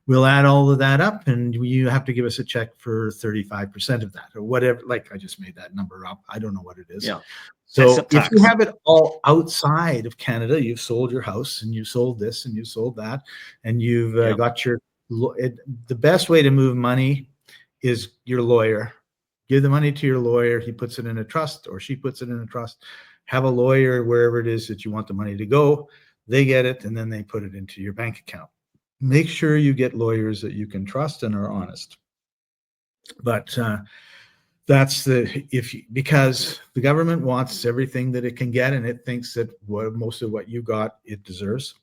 We'll add all of that up and you have to give us a check for 35% of that or whatever. Like I just made that number up. I don't know what it is. Yeah. So Exit if you tax. have it all outside of Canada, you've sold your house and you sold this and you sold that, and you've Yeah. got the best way to move money is your lawyer. Give the money to your lawyer. He puts it in a trust or she puts it in a trust. Have a lawyer wherever it is that you want the money to go. They get it and then they put it into your bank account. Make sure you get lawyers that you can trust and are honest. But that's because the government wants everything that it can get, and it thinks that most of what you got, it deserves.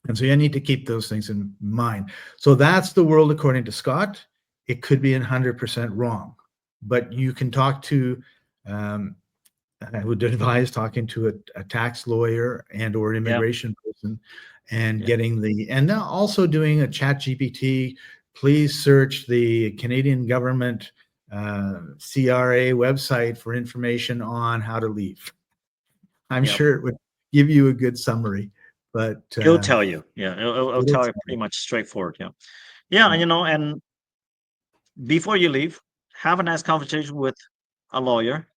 And so you need to keep those things in mind. So that's the world according to Scott. it could be 100% wrong. But you can talk to, I would advise talking to a tax lawyer and or Yeah. immigration person and Yeah. getting and now also doing a chat GPT. Please search the Canadian government CRA website for information on how to leave. I'm Yeah. sure it would give you a good summary, but It'll tell you. Yeah. It'll it'll tell you tell you. pretty much straightforward. Yeah. Yeah. Yeah. And before you leave, have a nice conversation with a lawyer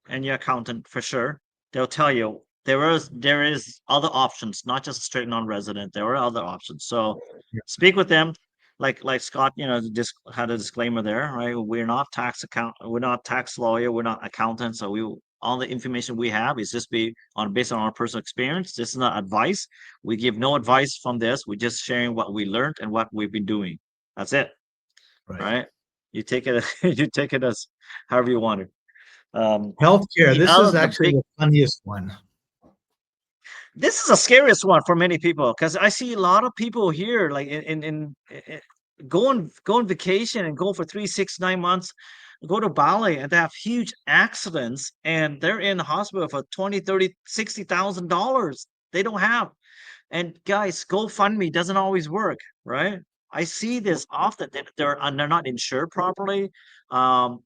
and your accountant for sure. They'll tell you there is other options, not just a straight non-resident. There are other options. So Yeah. speak with them. Like Scott, just had a disclaimer there, right? We're not tax lawyer, we're not accountants. So all the information we have is just based on our personal experience. This is not advice. We give no advice from this. We're just sharing what we learned and what we've been doing. That's it. Right. Right. You take it you take it as however you want it. Healthcare. This is The actually big the funniest one. this is the scariest one for many people because I see a lot of people here like in go on vacation and go for 3, 6, 9 months, go to Bali and they have huge accidents and they're in the hospital for 20, 30, $60,000 they don't have. And guys, GoFundMe doesn't always work, right? I see this often that they're not insured properly.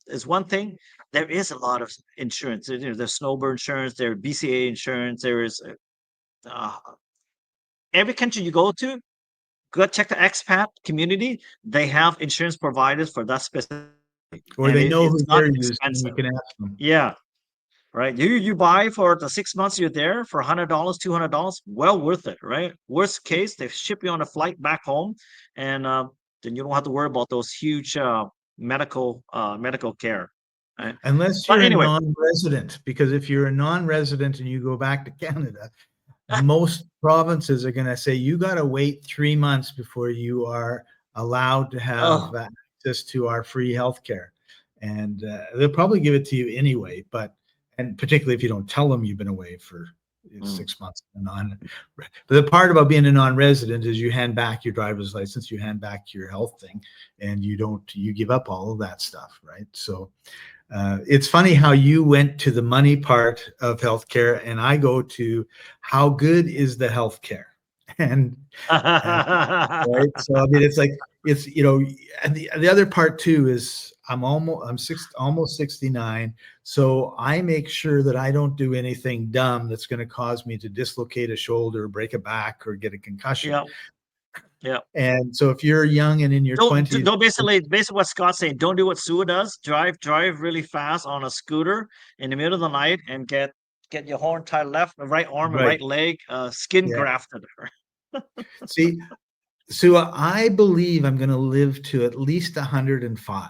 Is one thing. There is a lot of insurance. There's snowbird insurance, there's BCA insurance, there is uh, every country you go to, go check the expat community. They have insurance providers for that specific, Or and they know it's who not they're using. You expensive. can ask them. Yeah, right. You buy for the 6 months you're there for $100, $200, well worth it, right? Worst case, they ship you on a flight back home, and then you don't have to worry about those huge medical care. Right? Unless But you're a anyway, non-resident, because if you're a non-resident and you go back to Canada, most provinces are going to say you got to wait 3 months before you are allowed to have oh, access to our free healthcare, and they'll probably give it to you anyway. But and particularly if you don't tell them you've been away for mm, 6 months. But the part about being a non-resident is you hand back your driver's license, you hand back your health thing, and you give up all of that stuff, right? So it's funny how you went to the money part of healthcare, and I go to how good is the healthcare, and right. So I mean, it's like and the other part too is I'm almost 69, so I make sure that I don't do anything dumb that's going to cause me to dislocate a shoulder, break a back, or get a concussion. yeah, yeah. And so if you're young and in your Don't 20s, don't basically what Scott's saying. Don't do what Sue does. Drive really fast on a scooter in the middle of the night and get your horn tied left, right arm and right? right leg, skin Yeah. grafted. See, so I believe I'm going to live to at least 105.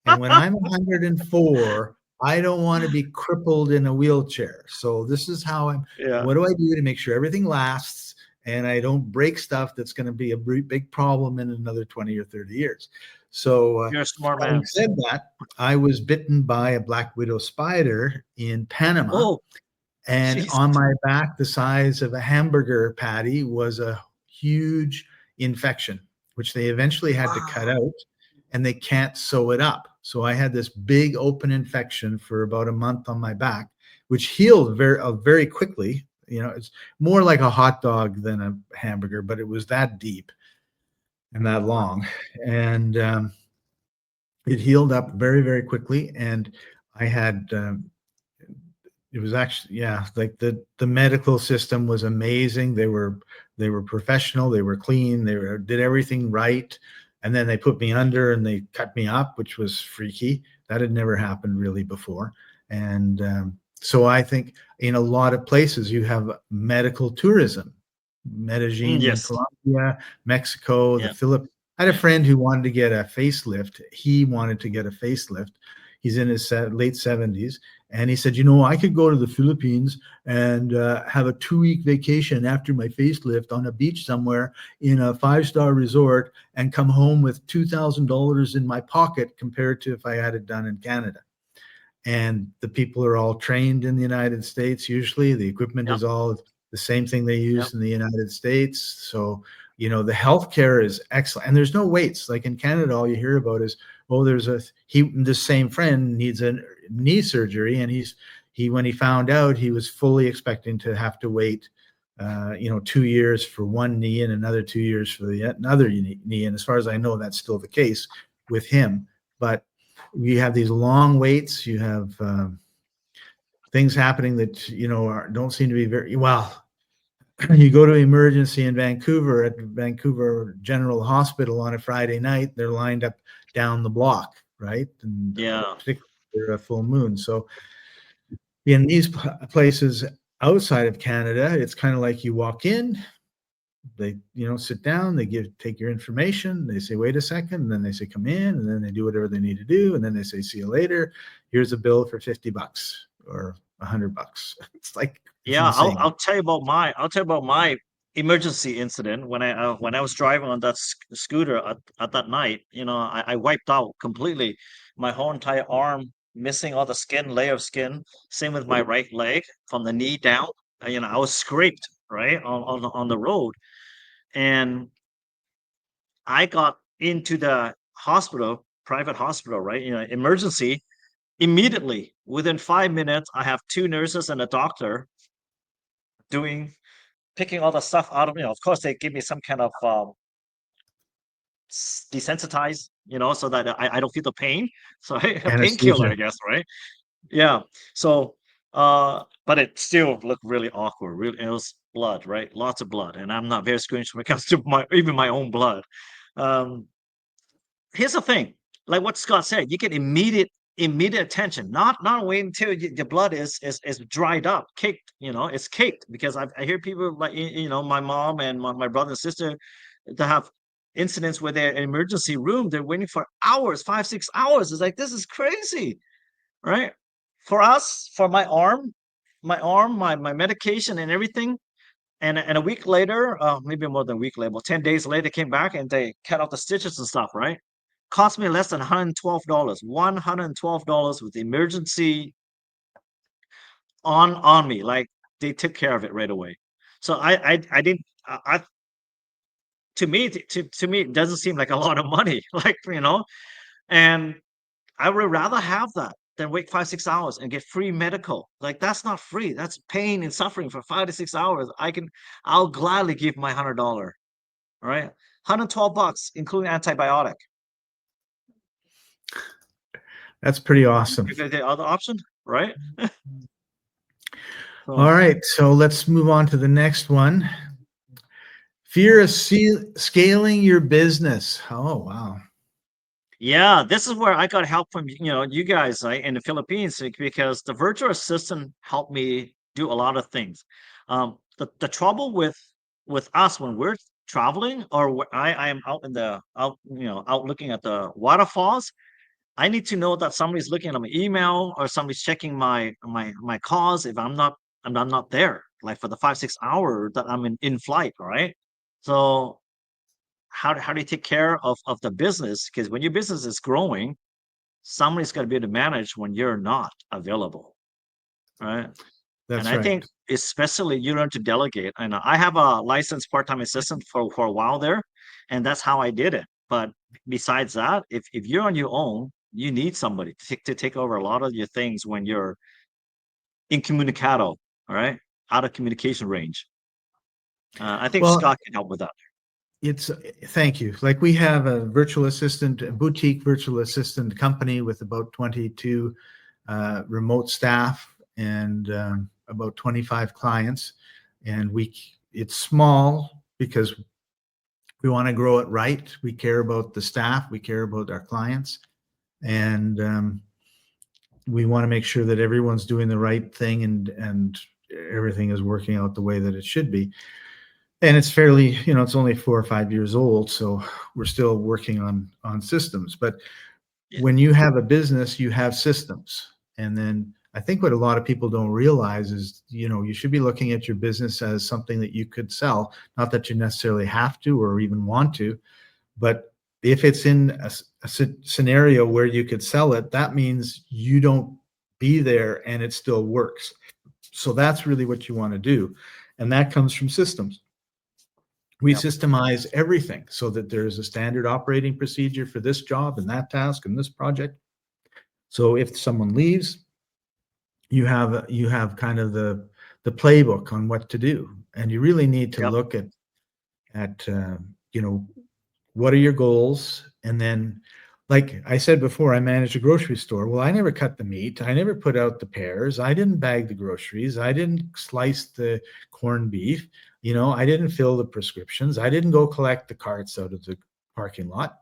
And when I'm 104, I don't want to be crippled in a wheelchair. So this is how Yeah, what do I do to make sure everything lasts and I don't break stuff that's going to be a big problem in another 20 or 30 years? So, you're a smart man. having said that, I was bitten by a black widow spider in Panama. Oh, And jeez. on my back, the size of a hamburger patty, was a huge infection, which they eventually had to cut Wow. out, and they can't sew it up. So I had this big open infection for about a month on my back, which healed very quickly. It's more like a hot dog than a hamburger, but it was that deep and that Wow. long. And it healed up very, very quickly. And I had it was actually, yeah, like the medical system was amazing. They were professional, they were clean, did everything right. And then they put me under and they cut me up, which was freaky. That had never happened really before. And so I think in a lot of places you have medical tourism. Medellin in Yes. Colombia, Mexico, the Yeah. Philippines. I had a Yeah. friend who wanted to get a facelift. He wanted to get a facelift. He's in his late 70s. And he said, I could go to the Philippines and have a 2-week vacation after my facelift on a beach somewhere in a 5-star resort and come home with $2,000 in my pocket compared to if I had it done in Canada. And the people are all trained in the United States. Usually the equipment Yep. is all the same thing they Yep. use in the United States. So You know, the healthcare is excellent, and there's no waits. Like in Canada, all you hear about is, oh, the same friend needs a knee surgery, and when he found out, he was fully expecting to have to wait, 2 years for one knee and another 2 years for the another knee. And as far as I know, that's still the case with him. But you have these long waits. You have things happening that don't seem to be very well. You go to emergency in Vancouver at Vancouver General Hospital on a Friday night, they're lined up down the block, right? And Yeah. particularly a full moon. So in these places outside of Canada, it's kind of like you walk in, they sit down, they take your information, they say wait a second, and then they say come in, and then they do whatever they need to do, and then they say see you later, here's a bill for $50 or $100. It's like, it's Yeah, insane. I'll tell you about my emergency incident when I was driving on that scooter at that night. I wiped out completely my whole entire arm, missing all the layer of skin. Same with my right leg from the knee down. I was scraped right on the road, and I got into the hospital, private hospital, right? Emergency. Immediately, within 5 minutes, I have two nurses and a doctor picking all the stuff out of. Of course, they give me some kind of desensitize, so that I don't feel the pain. So a painkiller, Anesthesia. I guess, right? Yeah. So, but it still looked really awkward. Really, it was blood, right? Lots of blood, and I'm not very squeamish when it comes to even my own blood. Um, Here's the thing, like what Scott said, you get immediate attention. Not wait until the blood is dried up, caked. It's caked, because I hear people like my mom and my brother and sister that have incidents where they're in emergency room. They're waiting for hours, 5-6 hours. It's like, this is crazy, right? For us, for my medication and everything. And a week later, maybe more than a week later, about 10 days later, they came back and they cut out the stitches and stuff, right? Cost me less than $112. $112 with emergency on me. Like, they took care of it right away. So I didn't I to me it doesn't seem like a lot of money. Like, and I would rather have that than wait 5-6 hours and get free medical. Like, that's not free. That's pain and suffering for 5 to 6 hours. I'll gladly give my $100. All right. $112, including antibiotic. That's pretty awesome. If the other option, right? All right, so let's move on to the next one. Fear of scaling your business. Oh, wow. Yeah, this is where I got help from you guys, right, in the Philippines, because the virtual assistant helped me do a lot of things. The trouble with us when we're traveling, or I am out looking at the waterfalls, I need to know that somebody's looking at my email, or somebody's checking my calls if I'm not there, like for the 5-6 hour that I'm in flight, right? So how do you take care of the business? Because when your business is growing, somebody's got to be able to manage when you're not available, right? That's And I right. think especially you learn to delegate. I know I have a licensed part-time assistant for a while there, and that's how I did it. But besides that, if you're on your own, you need somebody to take over a lot of your things when you're incommunicado, all right, out of communication range. I think Well, Scott can help with that. thank you. Like, we have a boutique virtual assistant company with about 22 remote staff and about 25 clients. And it's small because we want to grow it right. We care about the staff, we care about our clients, and we want to make sure that everyone's doing the right thing, and everything is working out the way that it should be. And it's fairly, it's only 4 or 5 years old, so we're still working on systems. But Yeah. when you have a business, you have systems. And then I think what a lot of people don't realize is, you should be looking at your business as something that you could sell. Not that you necessarily have to or even want to, but if it's in a scenario where you could sell it, that means you don't be there and it still works. So that's really what you want to do. And that comes from systems. We Yep. systemize everything so that there's a standard operating procedure for this job and that task and this project. So if someone leaves, you have kind of the playbook on what to do, and you really need to Yep. look at you know, what are your goals, and then, like I said before, I managed a grocery store. Well, I never cut the meat, I never put out the pears, I didn't bag the groceries, I didn't slice the corned beef, I didn't fill the prescriptions, I didn't go collect the carts out of the parking lot,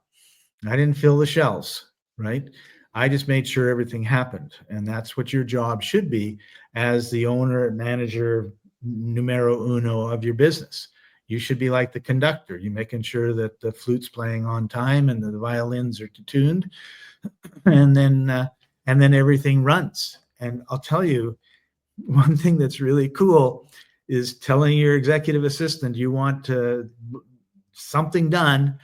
I didn't fill the shelves, right? I just made sure everything happened. And that's what your job should be as the owner, manager, numero uno of your business. You should be like the conductor. You're making sure that the flute's playing on time and the violins are tuned, and then everything runs. And I'll tell you, one thing that's really cool is telling your executive assistant you want something done,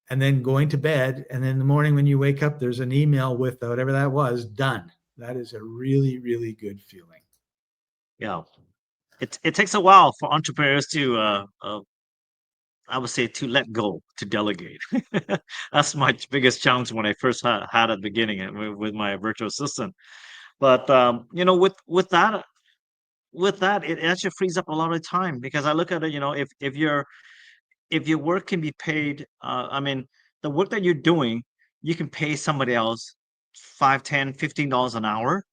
and then going to bed, and then in the morning when you wake up there's an email with whatever that was done. That is a really, really good feeling. Yeah. It takes a while for entrepreneurs to I would say to let go, to delegate. That's my biggest challenge when I first had at the beginning with my virtual assistant. But with that, it actually frees up a lot of time because I look at it, if your work can be paid, I mean, the work that you're doing, you can pay somebody else 5, 10, $15 an hour.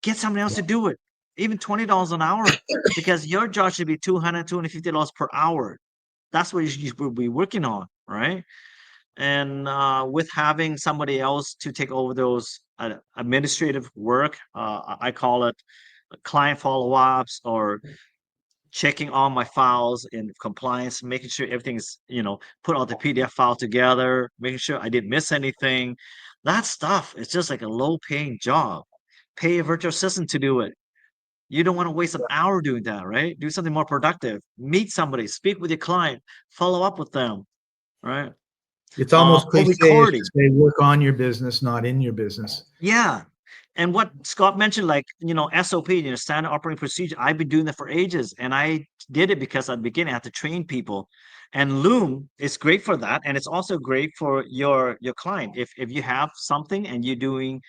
Get somebody else Yeah. to do it, even $20 an hour, because your job should be $250 per hour. That's what you should be working on, right? And with having somebody else to take over those administrative work, I call it client follow-ups or checking all my files in compliance, making sure everything's, put all the PDF file together, making sure I didn't miss anything. That stuff is just like a low-paying job. Pay a virtual assistant to do it. You don't want to waste an hour doing that, right? Do something more productive. Meet somebody, speak with your client, follow up with them, right? It's almost Or cliche to recording. say work on your business, not in your business. Yeah. And what Scott mentioned, like, SOP, standard operating procedure, I've been doing that for ages. And I did it because at the beginning I had to train people. And Loom is great for that. And it's also great for your client. If you have something and you're doing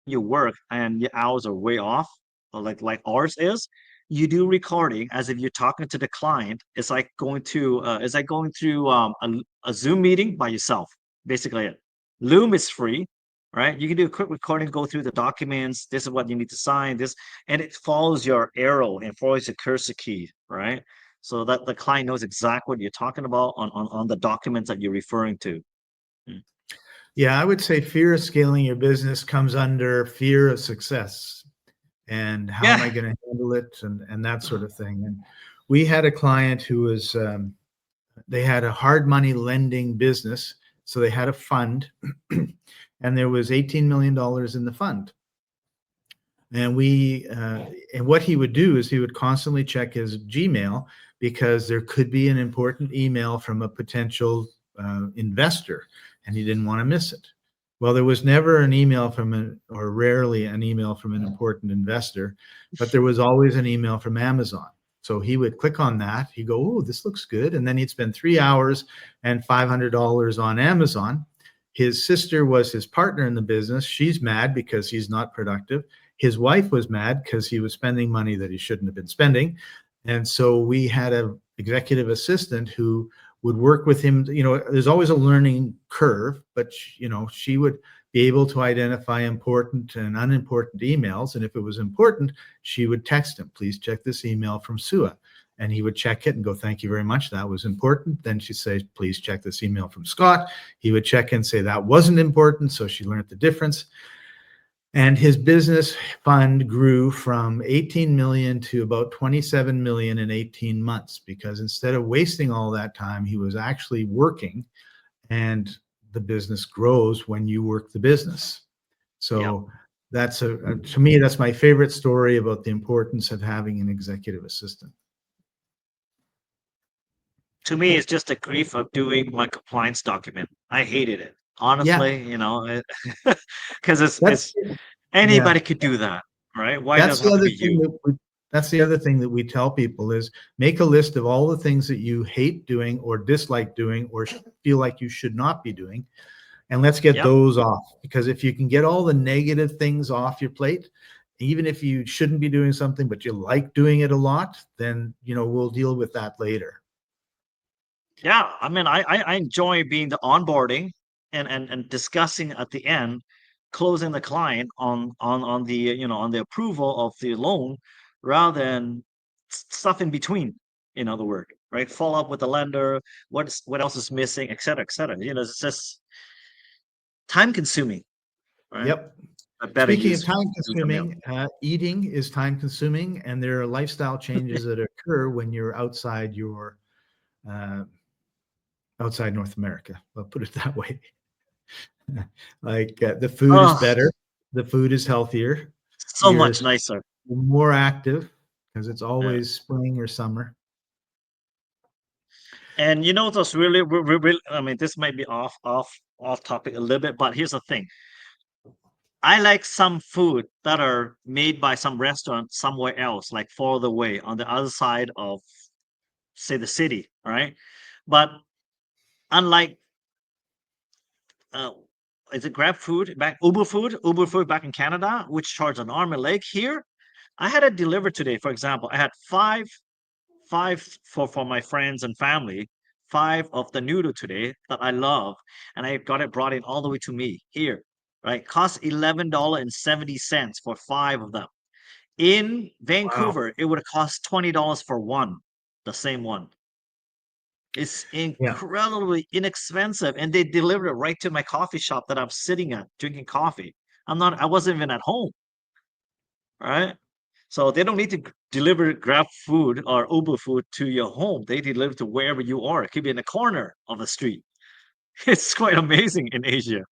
your work and your hours are way off, or like ours is, you do recording as if you're talking to the client. It's like going through a Zoom meeting by yourself. Basically, it. Loom is free, right? You can do a quick recording, go through the documents. This is what you need to sign. This, and it follows your arrow and follows your cursor key, right? So that the client knows exactly what you're talking about on the documents that you're referring to. Mm. Yeah, I would say fear of scaling your business comes under fear of success, and how am I Yeah. going to handle it, and that sort of thing. And we had a client who was they had a hard money lending business, so they had a fund, and there was $18 million in the fund. And and what he would do is he would constantly check his Gmail, because there could be an important email from a potential investor, and he didn't want to miss it. Well, there was never an email or rarely an email from an important investor, but there was always an email from Amazon. So he would click on that. He'd go, "Oh, this looks good," and then he'd spend 3 hours and $500 on Amazon. His sister was his partner in the business. She's mad because he's not productive. His wife was mad because he was spending money that he shouldn't have been spending. And so we had an executive assistant who would work with him. There's always a learning curve, but she would be able to identify important and unimportant emails. And if it was important, she would text him, "Please check this email from Sua." And he would check it and go, "Thank you very much. That was important." Then she'd say, "Please check this email from Scott." He would check and say that wasn't important. So she learned the difference. And his business fund grew from 18 million to about 27 million in 18 months, because instead of wasting all that time, he was actually working, and the business grows when you work the business. Yeah. So that's to me, that's my favorite story about the importance of having an executive assistant. To me, it's just a grief of doing my compliance document. I hated it, Yeah, honestly. Because it's that's it's yeah. anybody could do that, right? Why That's does it the have to other be thing you? that That's the other thing that we tell people is make a list of all the things that you hate doing or dislike doing or feel like you should not be doing. And let's get Yep. those off, because if you can get all the negative things off your plate, even if you shouldn't be doing something, but you like doing it a lot, then, we'll deal with that later. Yeah, I mean, I enjoy being the onboarding and discussing at the end, closing the client on the on the approval of the loan, rather than stuff in between. In other words, right? Follow up with the lender. What else is missing, et cetera, et cetera. It's just time consuming, right? Yep. A better Speaking of use time use the meal. consuming, eating is time consuming, and there are lifestyle changes that occur when you're uh, outside North America. I'll put it that way. Like the food is Oh, better, the food is healthier, so you're much nicer. more active because it's Yeah. always spring or summer. And what's really, really, I mean, this might be off topic a little bit, but here's the thing. I like some food that are made by some restaurant somewhere else, like further away on the other side of, say, the city, right? But unlike, uh, is it Grab Food back, Uber Food back in Canada, which charge an arm and leg here? I had it delivered today, for example. I had five for my friends and family, five of the noodle today that I love, and I got it brought in all the way to me here. Right, cost $11.70 for five of them. In Wow. Vancouver, it would have cost $20 for one, the same one. It's Yeah. incredibly inexpensive, and they delivered it right to my coffee shop that I'm sitting at drinking coffee. I wasn't even at home, right? So they don't need to deliver Grab food or Uber food to your home. They deliver to wherever you are. It could be in the corner of the street. It's quite amazing in Asia,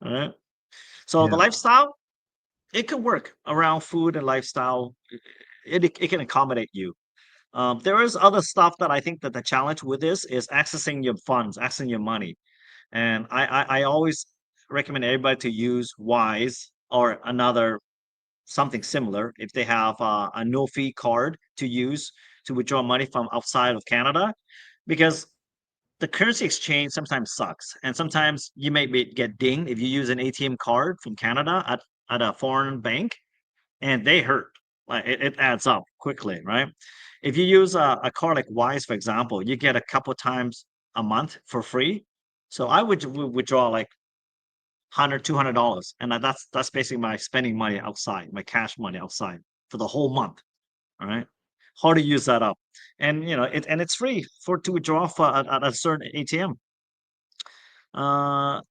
right? So the Yeah. lifestyle, it can work around food and lifestyle. It can accommodate you. There is other stuff that I think that the challenge with this is accessing your funds, accessing your money. And I always recommend everybody to use Wise or another something similar if they have a no fee card to use to withdraw money from outside of Canada, because the currency exchange sometimes sucks, and sometimes you may get dinged if you use an ATM card from Canada at a foreign bank, and they hurt. Like it adds up quickly, right? If you use a card like Wise, for example, you get a couple times a month for free. So I would withdraw like 100, $200, and that's basically my spending money outside, my cash money outside for the whole month. All right, how to use that up, and it's free for to withdraw at a certain ATM. Uh,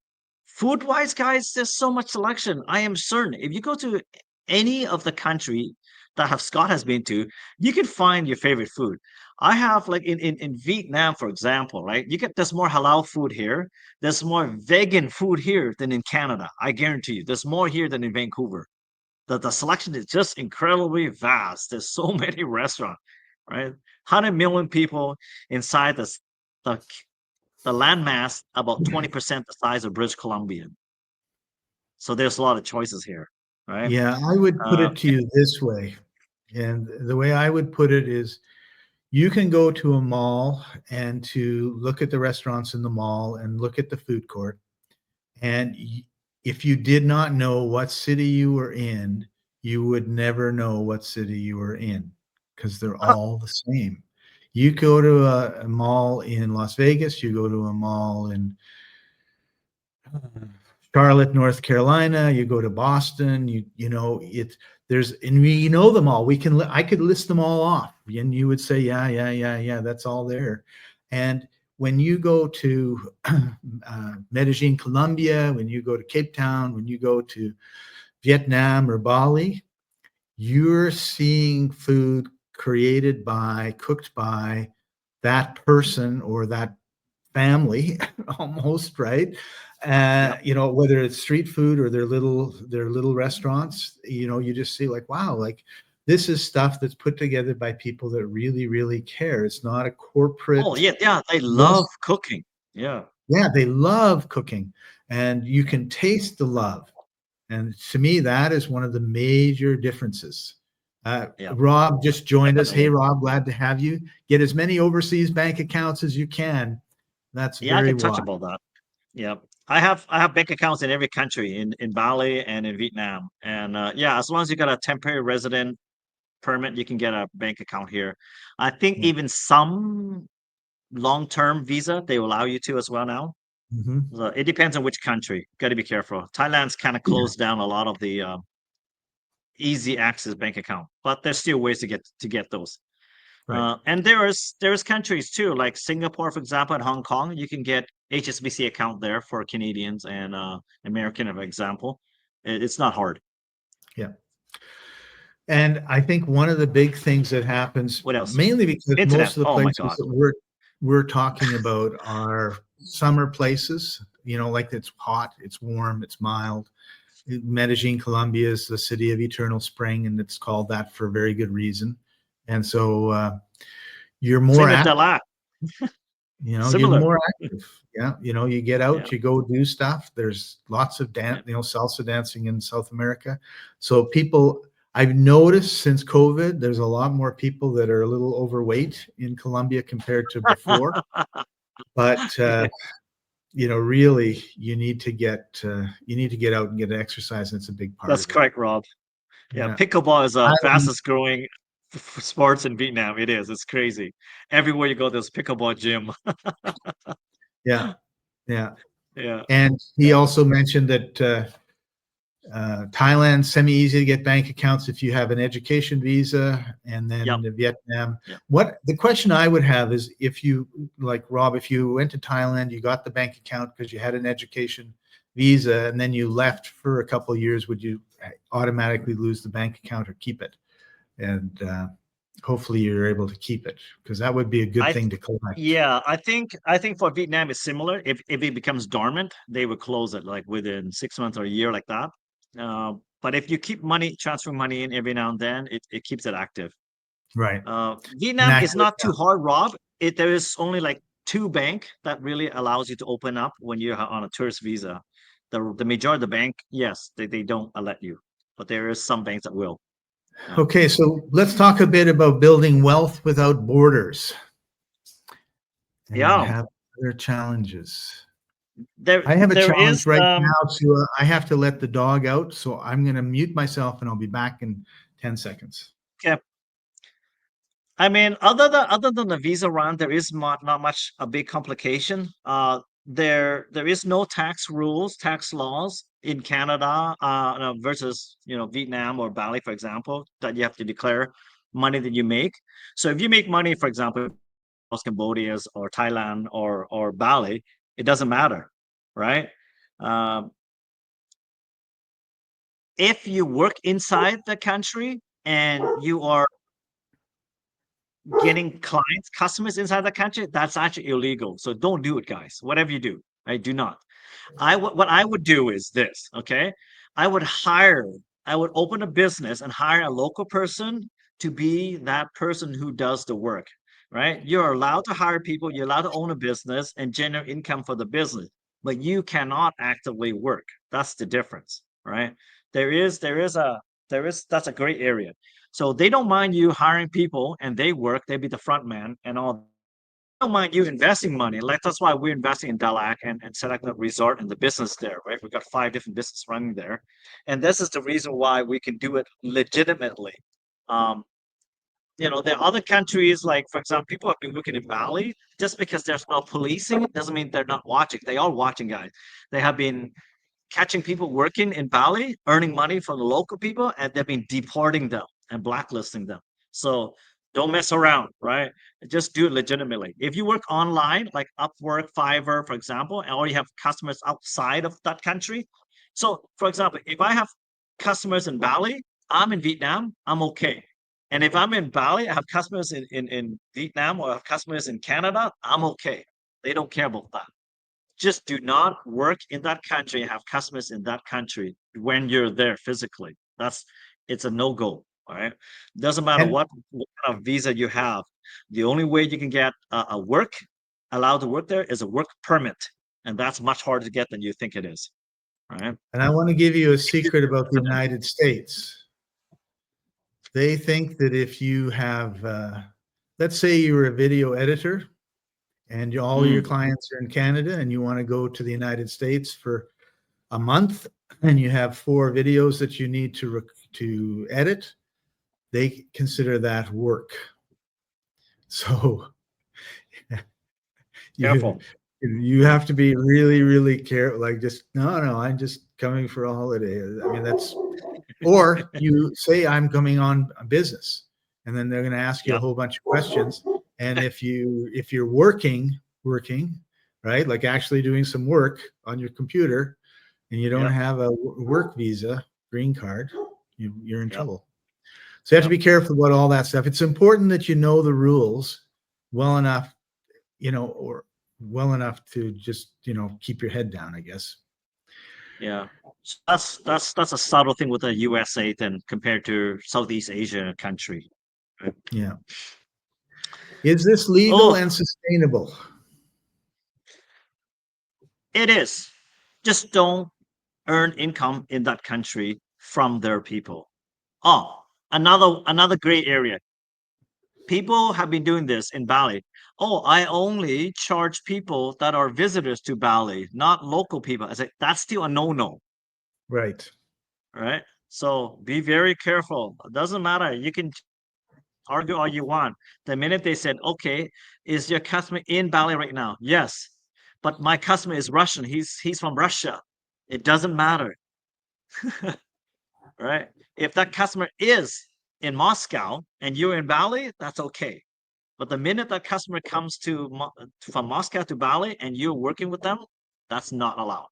Food wise, guys, there's so much selection. I am certain if you go to any of the country that have Scott has been to, you can find your favorite food. I have like in Vietnam, for example, right? There's more halal food here. There's more vegan food here than in Canada. I guarantee you, there's more here than in Vancouver. The selection is just incredibly vast. There's so many restaurants, right? 100 million people inside the the landmass about 20% the size of British Columbia. So there's a lot of choices here, right? Yeah. I would put Uh, it to you this way. And the way I would put it is you can go to a mall and to look at the restaurants in the mall and look at the food court. And if you did not know what city you were in, you would never know what city you were in because they're all the same. You go to a mall in Las Vegas, you go to a mall in Charlotte, North Carolina, you go to Boston, there's, and we know them all. I could list them all off and you would say, yeah, that's all there. And when you go to Medellin, Colombia, when you go to Cape Town, when you go to Vietnam or Bali, you're seeing food cooked by that person or that family almost, right? yep. Whether it's street food or their little restaurants, you just see like, wow, like this is stuff that's put together by people that really, really care. It's not a Oh corporate yeah, they love rest. cooking. Yeah. Yeah, they love cooking, and you Yeah. can taste the love. And to me, that is one of the major differences. Yeah. Rob just joined us. Hey, Definitely. Rob, glad to have you. Get as many overseas bank accounts as you can. That's Yeah, I very can touch wise. about that. Yeah. I have bank accounts in every country in Bali and in Vietnam. And yeah, as long as you got a temporary resident permit, you can get a bank account here. I think Yeah. even some long-term visa they allow you to as well now. Mhm. So it depends on which country. Got to be careful. Thailand's kind of Yeah, closed down a lot of the easy access bank account, but there's still ways to get those. right. And there's countries too, like Singapore, for example, and Hong Kong. You can get HSBC account there for Canadians and American, for example. It's not hard. Yeah. And I think one of the big things that happens, What else? mainly because Internet. most of the Oh my places God. that we're talking about are summer places, like it's hot, it's warm, it's mild. Medellin, Colombia is the city of eternal spring, and it's called that for a very good reason. And so you're Same more with active, Dalat. you're Similar. more active. Yeah. You get Yeah. out, you go do stuff. There's lots of Yeah. salsa dancing in South America. So people, I've noticed since COVID, there's a lot more people that are a little overweight in Colombia compared to before. But really, you need to get out and get exercise, and it's a big part That's of it. correct, Rob. Yeah, Yeah. pickleball is the Thailand, fastest growing sports in Vietnam. It is. It's crazy. Everywhere you go, there's pickleball gym. yeah, yeah. Yeah. And he Yeah. also mentioned that Thailand, semi-easy to get bank accounts if you have an education visa, and Yep. then Vietnam. Yep. What the question I would have is, if you, like Rob, if you went to Thailand, you got the bank account because you had an education visa, and then you left for a couple of years, would you automatically lose the bank account or keep it? And hopefully you're able to keep it, because that would be a good I thing th- to collect. yeah, I think for Vietnam it's similar. If it becomes dormant, they would close it like within 6 months or a year like that. But if you keep transferring money in every now and then, it keeps it active. Right. Vietnam is Inactive not too account. hard, Rob. There is only like two bank that really allows you to open up when you're on a tourist visa. The majority of the bank, yes, they don't let you, but there is some banks that will. Yeah. Okay, so let's talk a bit about building wealth without borders and Yeah. have other challenges. There I have a there challenge is right now, so I have to let the dog out, so I'm going to mute myself and I'll be back in 10 seconds. okay. I mean, other than the visa run, there is not much a big complication. There is no tax rules, tax laws in Canada no, versus Vietnam or Bali, for example, that you have to declare money that you make. So if you make money, for example, Cambodia or Thailand or Bali, it doesn't matter, right? Um, if you work inside the country and you are getting clients, customers inside the country, that's actually illegal. So don't do it, guys. Whatever you do, right? Do not. What I would do is this, okay? I would hire, I would open a business and hire a local person to be that person who does the work, right? You're allowed to hire people, you're allowed to own a business and generate income for the business, but you cannot actively work. That's the difference, right? That's a great area. So they don't mind you hiring people and they work, they be the front man and all. Don't mind you investing money. Like that's why we're investing in Dalac and set up a resort and the business there, right? We've got 5 different businesses running there. And this is the reason why we can do it legitimately. Um, there are other countries, like for example, people have been looking in Bali. Just because there's no policing doesn't mean they're not watching. They are watching, guys. They have been catching people working in Bali, earning money from the local people, and they've been deporting them and blacklisting them. So don't mess around, right? Just do it legitimately. If you work online, like Upwork, Fiverr, for example, or you have customers outside of that country. So, for example, if I have customers in Bali, I'm in Vietnam, I'm okay. And if I'm in Bali, I have customers in Vietnam or I have customers in Canada, I'm okay. They don't care about that. Just do not work in that country and have customers in that country when you're there physically. It's a no-go. All right. Doesn't matter And what kind of visa you have. The only way you can get allowed to work there is a work permit. And that's much harder to get than you think it is. All right. I want to give you a secret about the United States. They think that if you have, let's say you're a video editor and all your Mm, clients are in Canada and you want to go to the United States for a month and you have 4 videos that you need to edit, they consider that work. So you careful. you have to be really, really careful. Like, just no, I'm just coming for a holiday. I mean, that's, or you say I'm coming on a business, and then they're going to ask you a Yep. whole bunch of questions. And if you're working, right, like actually doing some work on your computer, and you don't Yep. have a work visa, green card, you're in Yep. trouble. So you have to Yep. be careful about all that stuff. It's important that you know the rules well enough, or well enough to just, keep your head down, I guess. Yeah. So that's a subtle thing with the USA then compared to Southeast Asia country. Right? Yeah. Is this legal Oh, and sustainable? it is. Just don't earn income in that country from their people. Oh, another gray area. People have been doing this in Bali. Oh, I only charge people that are visitors to Bali, not local people. I say that's still a no-no, Right. right? So be very careful. It doesn't matter. You can argue all you want. The minute they said, okay, is your customer in Bali right now? Yes. But my customer is Russian. He's from Russia. It doesn't matter. Right? If that customer is in Moscow and you're in Bali, that's okay. But the minute that customer comes from Moscow to Bali and you're working with them, that's not allowed.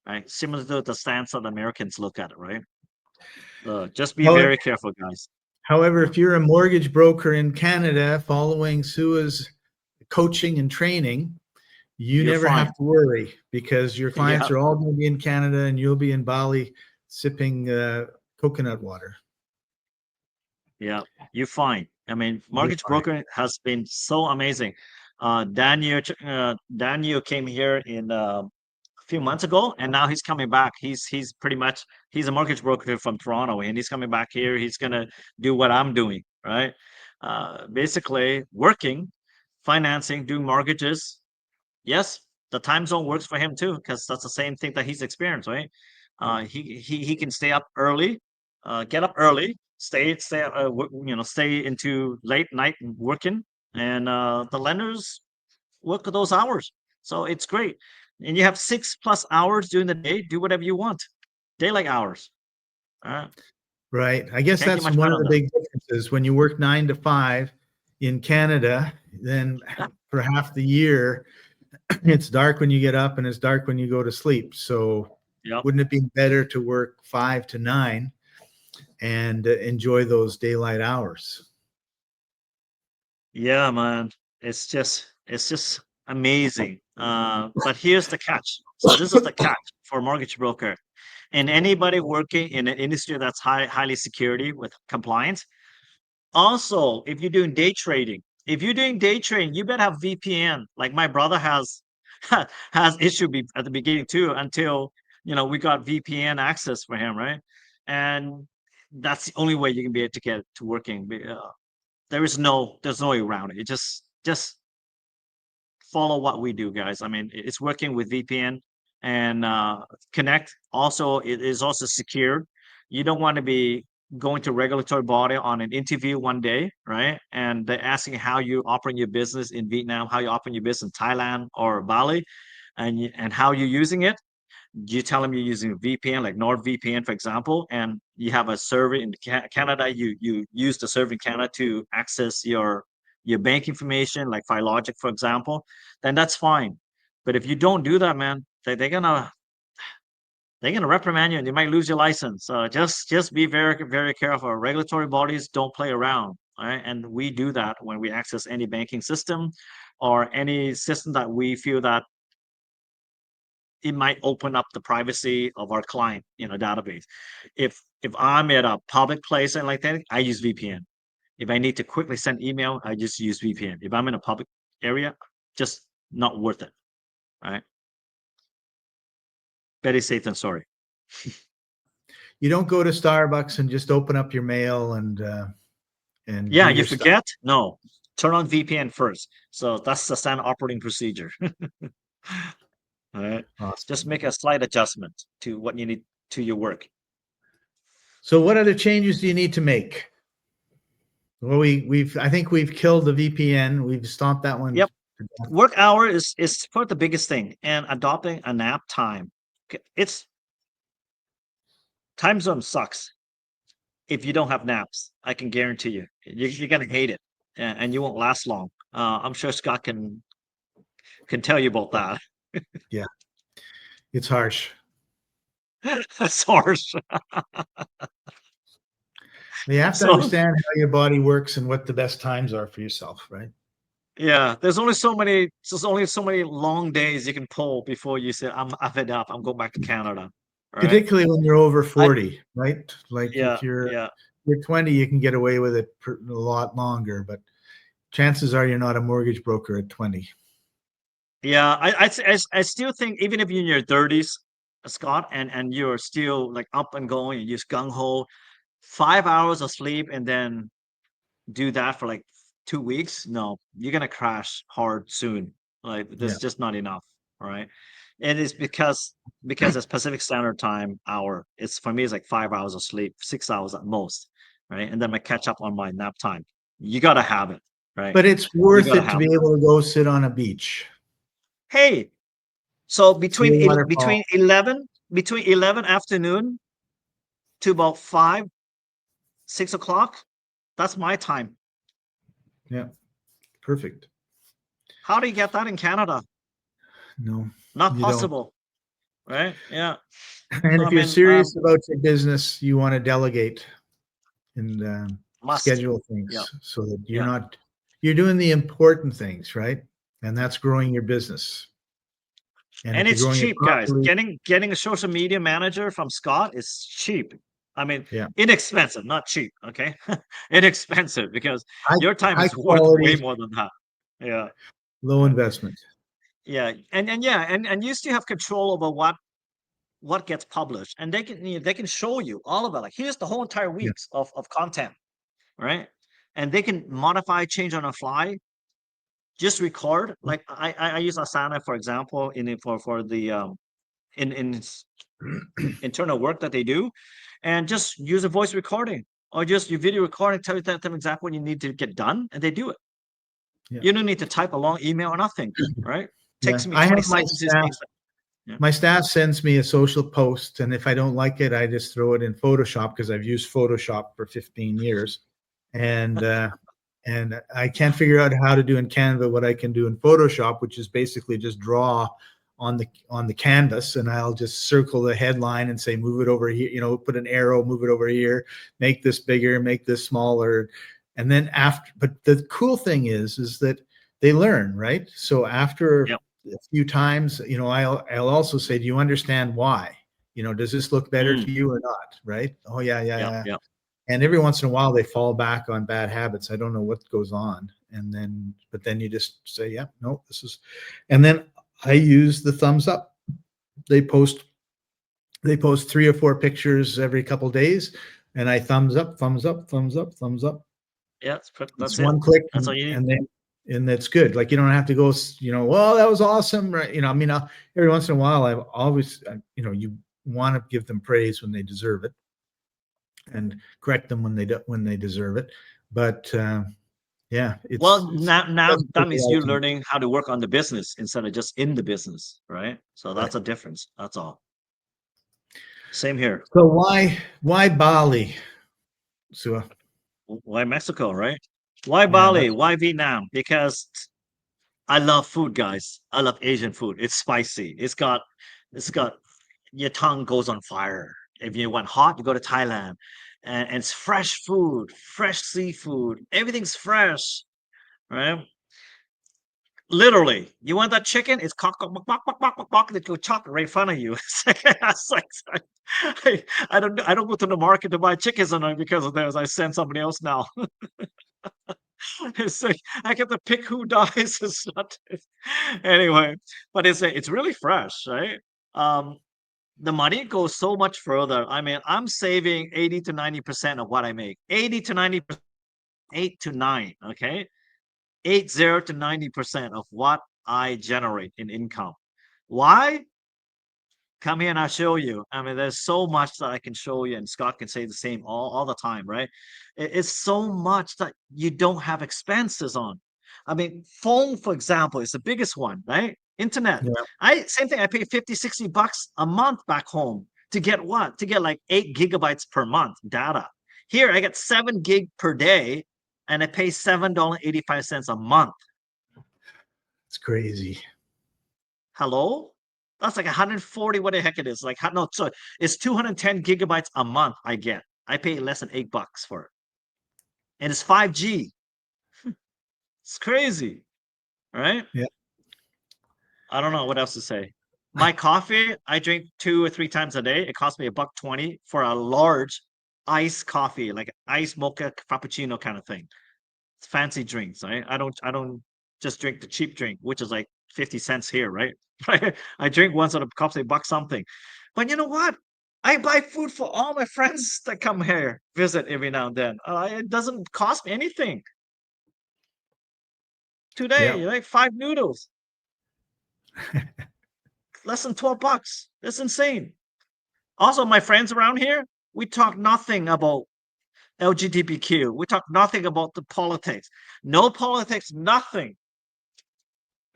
Right? Similar to the stance that Americans look at it, right? Just be Well, very careful, guys. however, if you're a mortgage broker in Canada following Sua's coaching and training, you You're never have fine. to worry because your clients Yeah, are all going to be in Canada and you'll be in Bali sipping coconut water. yeah, you're fine. I mean, You're mortgage fine. broker has been so amazing. Daniel came here in a few months ago, and now he's coming back. He's pretty much he's a mortgage broker from Toronto, and he's coming back here. He's gonna do what I'm doing, right? Basically, working, financing, doing mortgages. Yes, the time zone works for him too, because that's the same thing that he's experienced, right? He can stay up early, get up early, stay into late night working, and the lenders work those hours. So it's great. And you have 6+ hours during the day, do whatever you want. Daylight hours. Uh, Right. I guess can't get that's much one better of the than big differences. When you work 9 to 5 in Canada, then that. for half the year, it's dark when you get up and it's dark when you go to sleep. So Yep. wouldn't it be better to work 5 to 9 and enjoy those daylight hours? Yeah, man. It's just amazing. But here's the catch. So this is the catch for a mortgage broker. And anybody working in an industry that's highly security with compliance. Also, if you're doing day trading, you better have VPN. Like my brother has has issue at the beginning too, until we got VPN access for him, right? And that's the only way you can be able to get it to working. There's no way around it. It just follow what we do, guys. I mean, it's working with VPN and Connect. Also, it is also secure. You don't want to be going to regulatory body on an interview one day, right? And they're asking how you operate your business in Vietnam, how you operate your business in Thailand or Bali, and how you're using it. You tell them you're using a VPN, like NordVPN, for example, and you have a server in Canada. You use the server in Canada to access your bank information, like Filogic, for example. Then that's fine. But if you don't do that, man, they're gonna reprimand you, and you might lose your license. So just be very very careful. Regulatory bodies don't play around, right? And we do that when we access any banking system or any system that we feel that it might open up the privacy of our client database. If I'm at a public place and like that, I use VPN. If I need to quickly send email, I just use VPN. If I'm in a public area, just not worth it. Right? Better safe than sorry. you don't go to Starbucks and just open up your mail and Yeah, do you your stuff. forget? No. Turn on VPN first. So that's the standard operating procedure. All right. Just Awesome. make a slight adjustment to what you need to your work. So what other changes do you need to make? Well, I think we've killed the VPN. We've stomped that one. Yep. to death. Work hour is for the biggest thing, and adopting a nap time. It's time zone sucks if you don't have naps. I can guarantee you, you're gonna hate it, and you won't last long. I'm sure Scott can tell you about that. Yeah, it's harsh. That's harsh. You have to So understand how your body works and what the best times are for yourself, right? yeah, there's only so many long days you can pull before you say, I'm fed up. I'm going back to Canada. Right? Particularly when you're over I 40, right? Like yeah, if you're yeah. 20, you can get away with it a lot longer, but chances are you're not a mortgage broker at 20. Yeah, I still think even if you're in your 30s, Scott, and you're still like up and going, and you just gung ho, 5 hours of sleep and then do that for like 2 weeks. No, you're gonna crash hard soon. Like Yeah. there's just not enough. All right. And it's because it's Pacific Standard Time hour. It's for me, it's like 5 hours of sleep, 6 hours at most. Right. And then I catch up on my nap time. You gotta have it. Right. But it's You worth gotta it to have be it. able to go sit on a beach, Hey, so see a waterfall. between 11 afternoon to about 5, 6 o'clock, that's my time. Yeah, perfect. How do you get that in Canada? No, Not you don't. possible, right? Yeah. And So I if you're mean, serious about your business, you want to delegate and must. schedule Yeah, things so that yeah. you're doing the important things, right? And that's growing your business. And And if you're it's growing it cheap, guys. properly, Getting a social media manager from Scott is cheap. I mean, yeah, inexpensive, not cheap. Okay, inexpensive because high your time high is worth way quality, more than that. Yeah, low yeah, investment. yeah. And yeah, and you still have control over what gets published, and they can show you all of it. Like here's the whole entire Yeah, weeks of content, right? And they can modify, change on the fly. Just record. Like I use Asana for example for the in internal work that they do, and just use a voice recording or just your video recording. Tell them exactly what you need to get done, and they do it. yeah, You don't need to type a long email or nothing, right? yeah. Takes me I 20 have my seconds to staff. change that. Yeah. My staff sends me a social post, and if I don't like it, I just throw it in Photoshop because I've used Photoshop for 15 years, and I can't figure out how to do in Canva what I can do in Photoshop, which is basically just draw on the canvas, and I'll just circle the headline and say move it over here, put an arrow, move it over here, make this bigger, make this smaller, and then after. But the cool thing is that they learn, right? So after Yep. a few times, I'll also say, do you understand why? Does this look better Mm, to you or not? Right? Oh yeah, yeah, yep. yeah. Yep. And every once in a while they fall back on bad habits. I don't know what goes on. But then you just say, yeah, no, this is, and then I use the thumbs up. They post 3 or 4 pictures every couple days, and I thumbs up, thumbs up, thumbs up, thumbs up. Yeah. It's That's it. one click, That's all you need. and that's good. Like you don't have to go, well, that was awesome, right? I mean, every once in a while, I've always, you want to give them praise when they deserve it, and correct them when they deserve it. But yeah, Well, it now doesn't that take a means lot you're of time. learning how to work on the business instead of just in the business, right? So Right. that's a difference. That's all. Same here. So why Bali, Sua? Why Mexico, right? Why Yeah, Bali? Why Vietnam? Because I love food, guys. I love Asian food. It's spicy. It's got your tongue goes on fire. If you want hot, you go to Thailand. And it's fresh food, fresh seafood. Everything's fresh, right? Literally, you want that chicken? It's cock, cock, cock, cock, cock, cock, cock, they go chop it right in front of you. It's like, I don't go to the market to buy chickens on because of this. I send somebody else now. It's like I get to pick who dies. It's not anyway, but it's really fresh, right? Um, the money goes so much further. I mean, I'm saving 80 to 90% of what I make. 80 to 90%, 8 to 9, okay? 80 to 90% of what I generate in income. Why? Come here and I'll show you. I mean, there's so much that I can show you, and Scott can say the same all the time, right? It's so much that you don't have expenses on. I mean, phone, for example, is the biggest one, right? Internet. Yeah. Same thing, I pay 50, 60 bucks a month back home to get what? To get like 8 gigabytes per month data. Here I get 7 gig per day and I pay $7.85 a month. It's crazy. Hello? That's like 140, what the heck it is. Like, no, so it's 210 gigabytes a month I get. I pay less than $8 for it. And it's 5G. It's crazy. Right? Yeah. I don't know what else to say. My coffee, I drink 2 or 3 times a day. It costs me $1.20 for a large iced coffee, like iced mocha frappuccino kind of thing. It's fancy drinks, right? I don't just drink the cheap drink, which is like 50 cents here, right? I drink once at a costs a buck something. But you know what? I buy food for all my friends that come here visit every now and then. It doesn't cost me anything. Today, Yeah. like 5 noodles, less than $12. That's insane. Also, my friends around here, we talk nothing about LGBTQ. We talk nothing about the politics. No politics, nothing.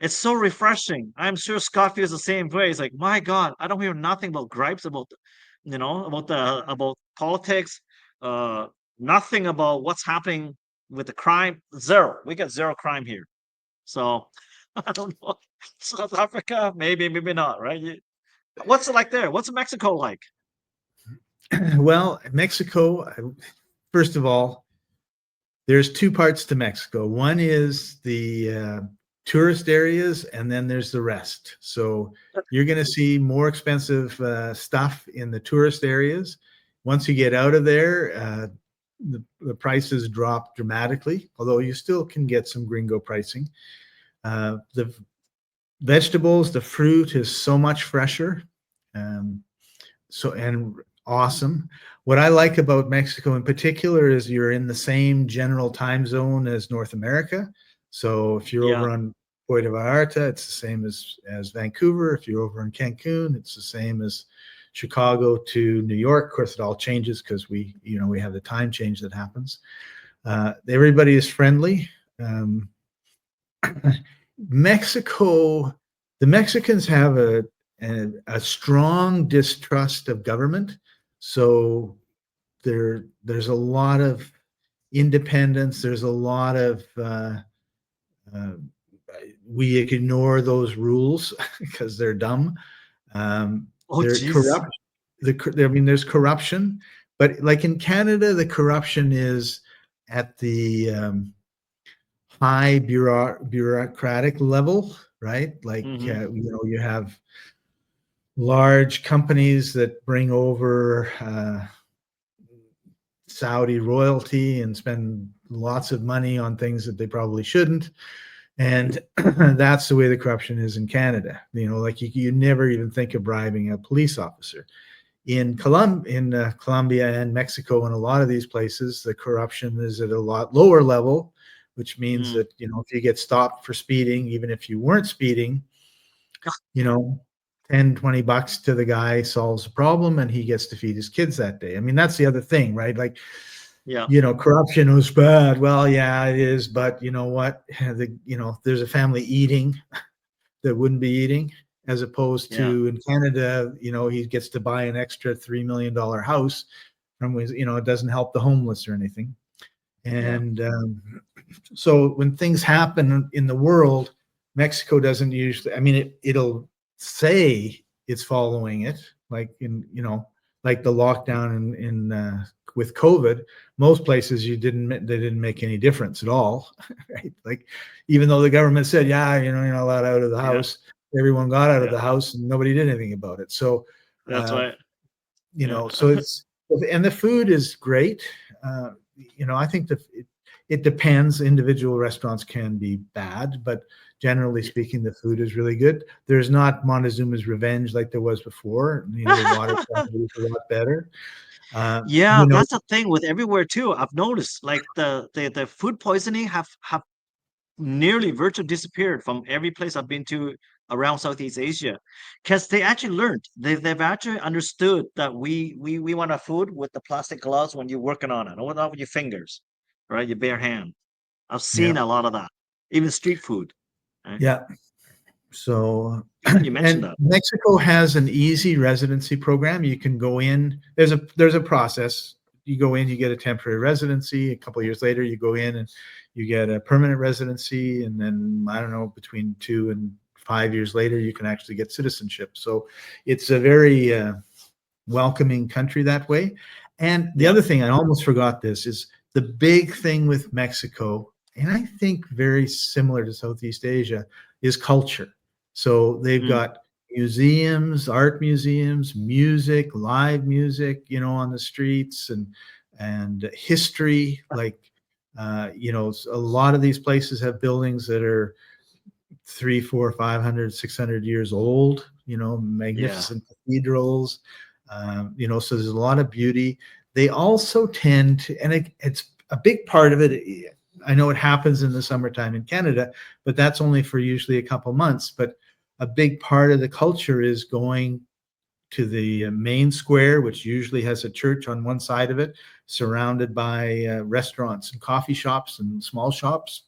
It's so refreshing. I'm sure Scott feels the same way. It's like, my God, I don't hear nothing about gripes about, about politics. Nothing about what's happening with the crime. Zero. We got zero crime here. So I don't know. South Africa, maybe, maybe not. Right? What's it like there? What's Mexico like? Well, Mexico, first of all, there's 2 parts to Mexico. One is the tourist areas, and then there's the rest. So you're going to see more expensive stuff in the tourist areas. Once you get out of there, the prices drop dramatically, although you still can get some gringo pricing. The vegetables, the fruit is so much fresher. And awesome. What I like about Mexico in particular is you're in the same general time zone as North America. So if you're over on Puerto Vallarta, it's the same as Vancouver. If you're over in Cancun, it's the same as Chicago to New York. Of course, it all changes because we have the time change that happens. Everybody is friendly. Mexico, the Mexicans have a strong distrust of government. So there's a lot of independence. There's a lot of we ignore those rules because they're dumb. They're corrupt. There's corruption, but like in Canada, the corruption is at the high bureaucratic level, right? Like you have large companies that bring over Saudi royalty and spend lots of money on things that they probably shouldn't. And that's the way the corruption is in Canada. Like you never even think of bribing a police officer. In Colombia and Mexico and a lot of these places, the corruption is at a lot lower level, which means that, if you get stopped for speeding, even if you weren't speeding, 10, 20 bucks to the guy solves the problem and he gets to feed his kids that day. I mean, that's the other thing, right? Like, corruption was bad. Well, yeah, it is. But you know what? There's a family eating that wouldn't be eating, as opposed to in Canada, he gets to buy an extra $3 million house from, it doesn't help the homeless or anything. And so when things happen in the world, Mexico doesn't usually, it'll say it's following it, like like the lockdown in with COVID. Most places they didn't make any difference at all, right? Like, even though the government said, you're not allowed out of the house, everyone got out of the house and nobody did anything about it. So that's right. So and the food is great. I think it depends. Individual restaurants can be bad, but generally speaking, the food is really good. There's not Montezuma's Revenge like there was before. You know, the water quality is a lot better. Yeah, You know, that's the thing with everywhere too. I've noticed like the food poisoning have nearly virtually disappeared from every place I've been to around Southeast Asia, because they actually learned. They've actually understood that we want our food with the plastic gloves when you're working on it, or not with your fingers, right? Your bare hand. I've yeah, seen a lot of that, even street food. Right? yeah. So, Good when you mentioned and that. Mexico has an easy residency program. You can go in. There's a process. You go in, you get a temporary residency. A couple of years later, you go in and you get a permanent residency, and then I don't know, between 2 and 5 years later, you can actually get citizenship. So, it's a very welcoming country that way. And the Yeah. other thing, I almost forgot this, is the big thing with Mexico, and I think very similar to Southeast Asia, is culture. So they've Mm, got museums, art museums, music, live music, you know, on the streets, and history. Like, you know, a lot of these places have buildings that are 3, 4, 500, 600 years old. You know, yeah. magnificent cathedrals. You know, so there's a lot of beauty. They also tend to, and it's a big part of it. I know it happens in the summertime in Canada, but that's only for usually a couple months. But a big part of the culture is going to the main square, which usually has a church on one side of it, surrounded by restaurants and coffee shops and small shops.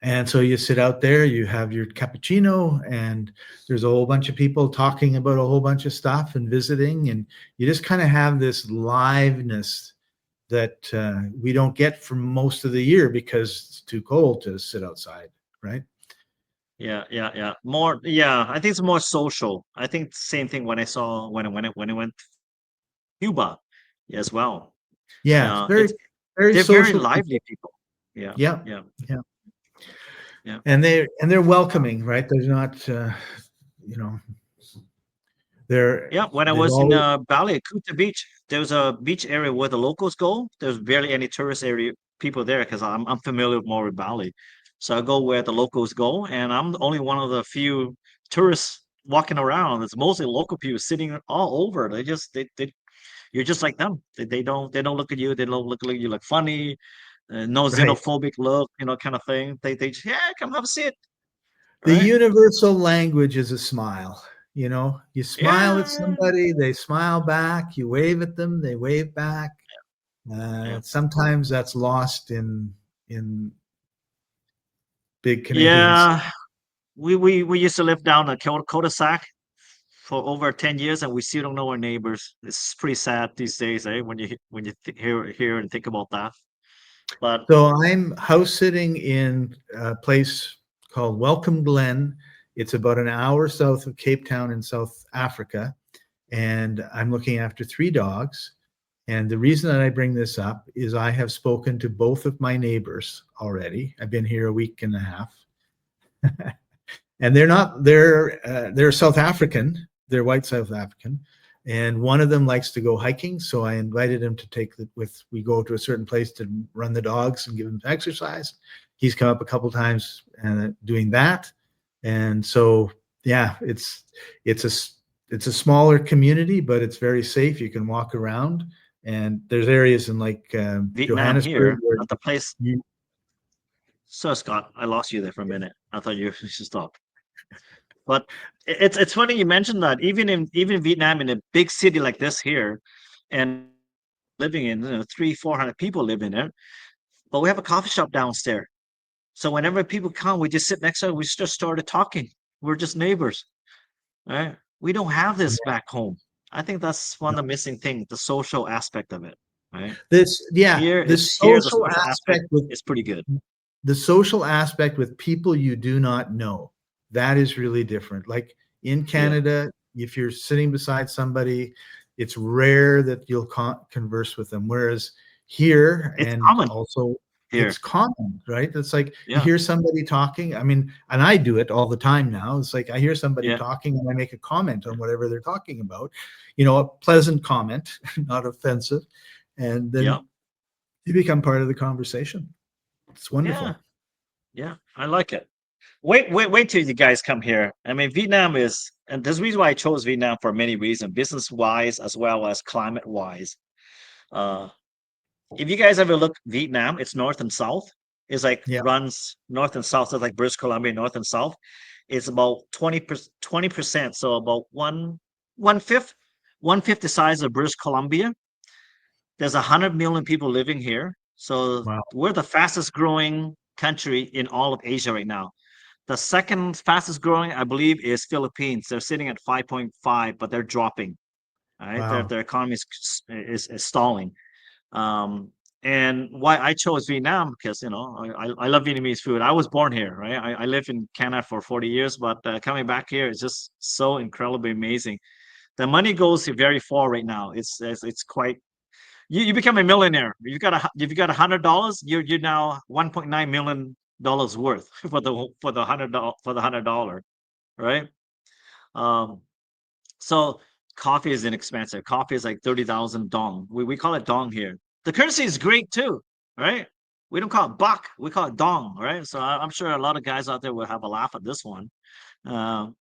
And so you sit out there, you have your cappuccino, and there's a whole bunch of people talking about a whole bunch of stuff and visiting. And you just kind of have this liveness that we don't get for most of the year because it's too cold to sit outside, right? Yeah. More, yeah. I think it's more social. I think same thing when I saw when I went to Cuba as well. Yeah, it's Yeah, very, it's very they're very social lively people. people. Yeah, Yeah, yeah, yeah. yeah. And they're welcoming, right? There's not, you know, they're Yeah, when I they've was in always Bali, Kuta Beach, there was a beach area where the locals go. There's barely any tourist area people there because I'm familiar more with Bali. So I go where the locals go, and I'm only one of the few tourists walking around. It's mostly local people sitting all over. They you're just like them. They don't look at you. They don't look at you like funny. No right. xenophobic look, kind of thing. They just, yeah, come have a seat, The right? universal language is a smile. You know, you smile at Yeah, somebody, they smile back. You wave at them, they wave back. yeah, Sometimes that's lost in big Canadian cities. yeah. We used to live down a cul-de-sac for over 10 years, and we still don't know our neighbors. It's pretty sad these days, eh? Hear and think about that. But So I'm house sitting in a place called Welcome Glen. It's about an hour south of Cape Town in South Africa, and I'm looking after 3 dogs. And the reason that I bring this up is I have spoken to both of my neighbors already. I've been here a week and a half, and they're South African. They're white South African, and one of them likes to go hiking. So I invited him to we go to a certain place to run the dogs and give him exercise. He's come up a couple times and doing that, and so yeah, it's a smaller community, but it's very safe. You can walk around, and there's areas in like Vietnam Johannesburg here where at the place. you So Scott, I lost you there for a minute. I thought you should stop. But it's funny you mentioned that even Vietnam in a big city like this here, and living in 300-400 people live in it, but we have a coffee shop downstairs. So whenever people come, we just sit next to them. We just started talking. We're just neighbors, right? We don't have this back home. I think that's one of the missing things, the social aspect of it, right? this yeah the Here the social social aspect aspect with is pretty good. the social aspect with people you do not know, that is really different. Like in Yeah, Canada, if you're sitting beside somebody, it's rare that you'll converse with them, whereas here, it's and common also here. it's common, right? It's like you Yeah, hear somebody talking. I mean, and I do it all the time now. It's like I hear somebody yeah, talking and I make a comment on whatever they're talking about, you know, a pleasant comment, not offensive, and yeah, then you become part of the conversation. It's yeah, wonderful. yeah. I like it. Wait till you guys come here. I mean, Vietnam is, and there's a reason why I chose Vietnam for many reasons, business wise as well as climate wise. Uh, if you guys ever look Vietnam, it's north and south. It's like Yeah. runs north and south. So like British Columbia, north and south. It's about 20%. So about one fifth the size of British Columbia. There's 100 million people living here. So Wow. we're the fastest growing country in all of Asia right now. The second fastest growing, I believe, is Philippines. They're sitting at 5.5, but they're dropping. All right, Wow. their economy is stalling. Um, and why I chose Vietnam because I love Vietnamese food. I was born here, right? I lived in Canada for 40 years, but coming back here is just so incredibly amazing. The money goes very far right now. It's quite. You become a millionaire. If you got $100, you're now $1.9 million worth for the $100, right? Um, so coffee is inexpensive. Coffee is like 30,000 dong. We call it dong here. The currency is great too, right? We don't call it buck, we call it dong, right? So I'm sure a lot of guys out there will have a laugh at this one. Um,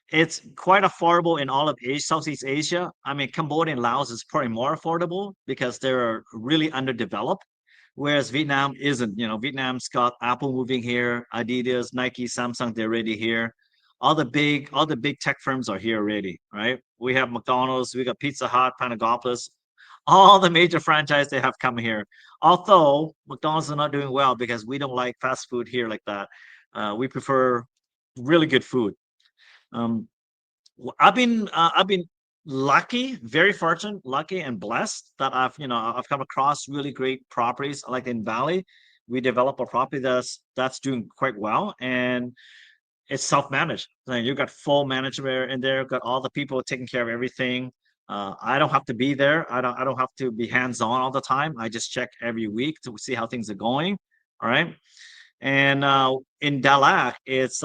it's quite affordable in all of Asia, Southeast Asia. I mean, Cambodia and Laos is probably more affordable because they're really underdeveloped, whereas Vietnam isn't. Vietnam's got Apple moving here, Adidas, Nike, Samsung, they're already here. All the big tech firms are here already, right? We have McDonald's, we got Pizza Hut, Panagopoulos, all the major franchise they have come here. Although McDonald's is not doing well because we don't like fast food here like that. We prefer really good food. Um, I've been lucky, very fortunate, lucky and blessed that I've come across really great properties. Like in Bali, we develop a property that's doing quite well, and it's self-managed. Like you got full management in there, got all the people taking care of everything. I don't have to be there. I don't have to be hands-on all the time. I just check every week to see how things are going. All right. And in Dalat, it's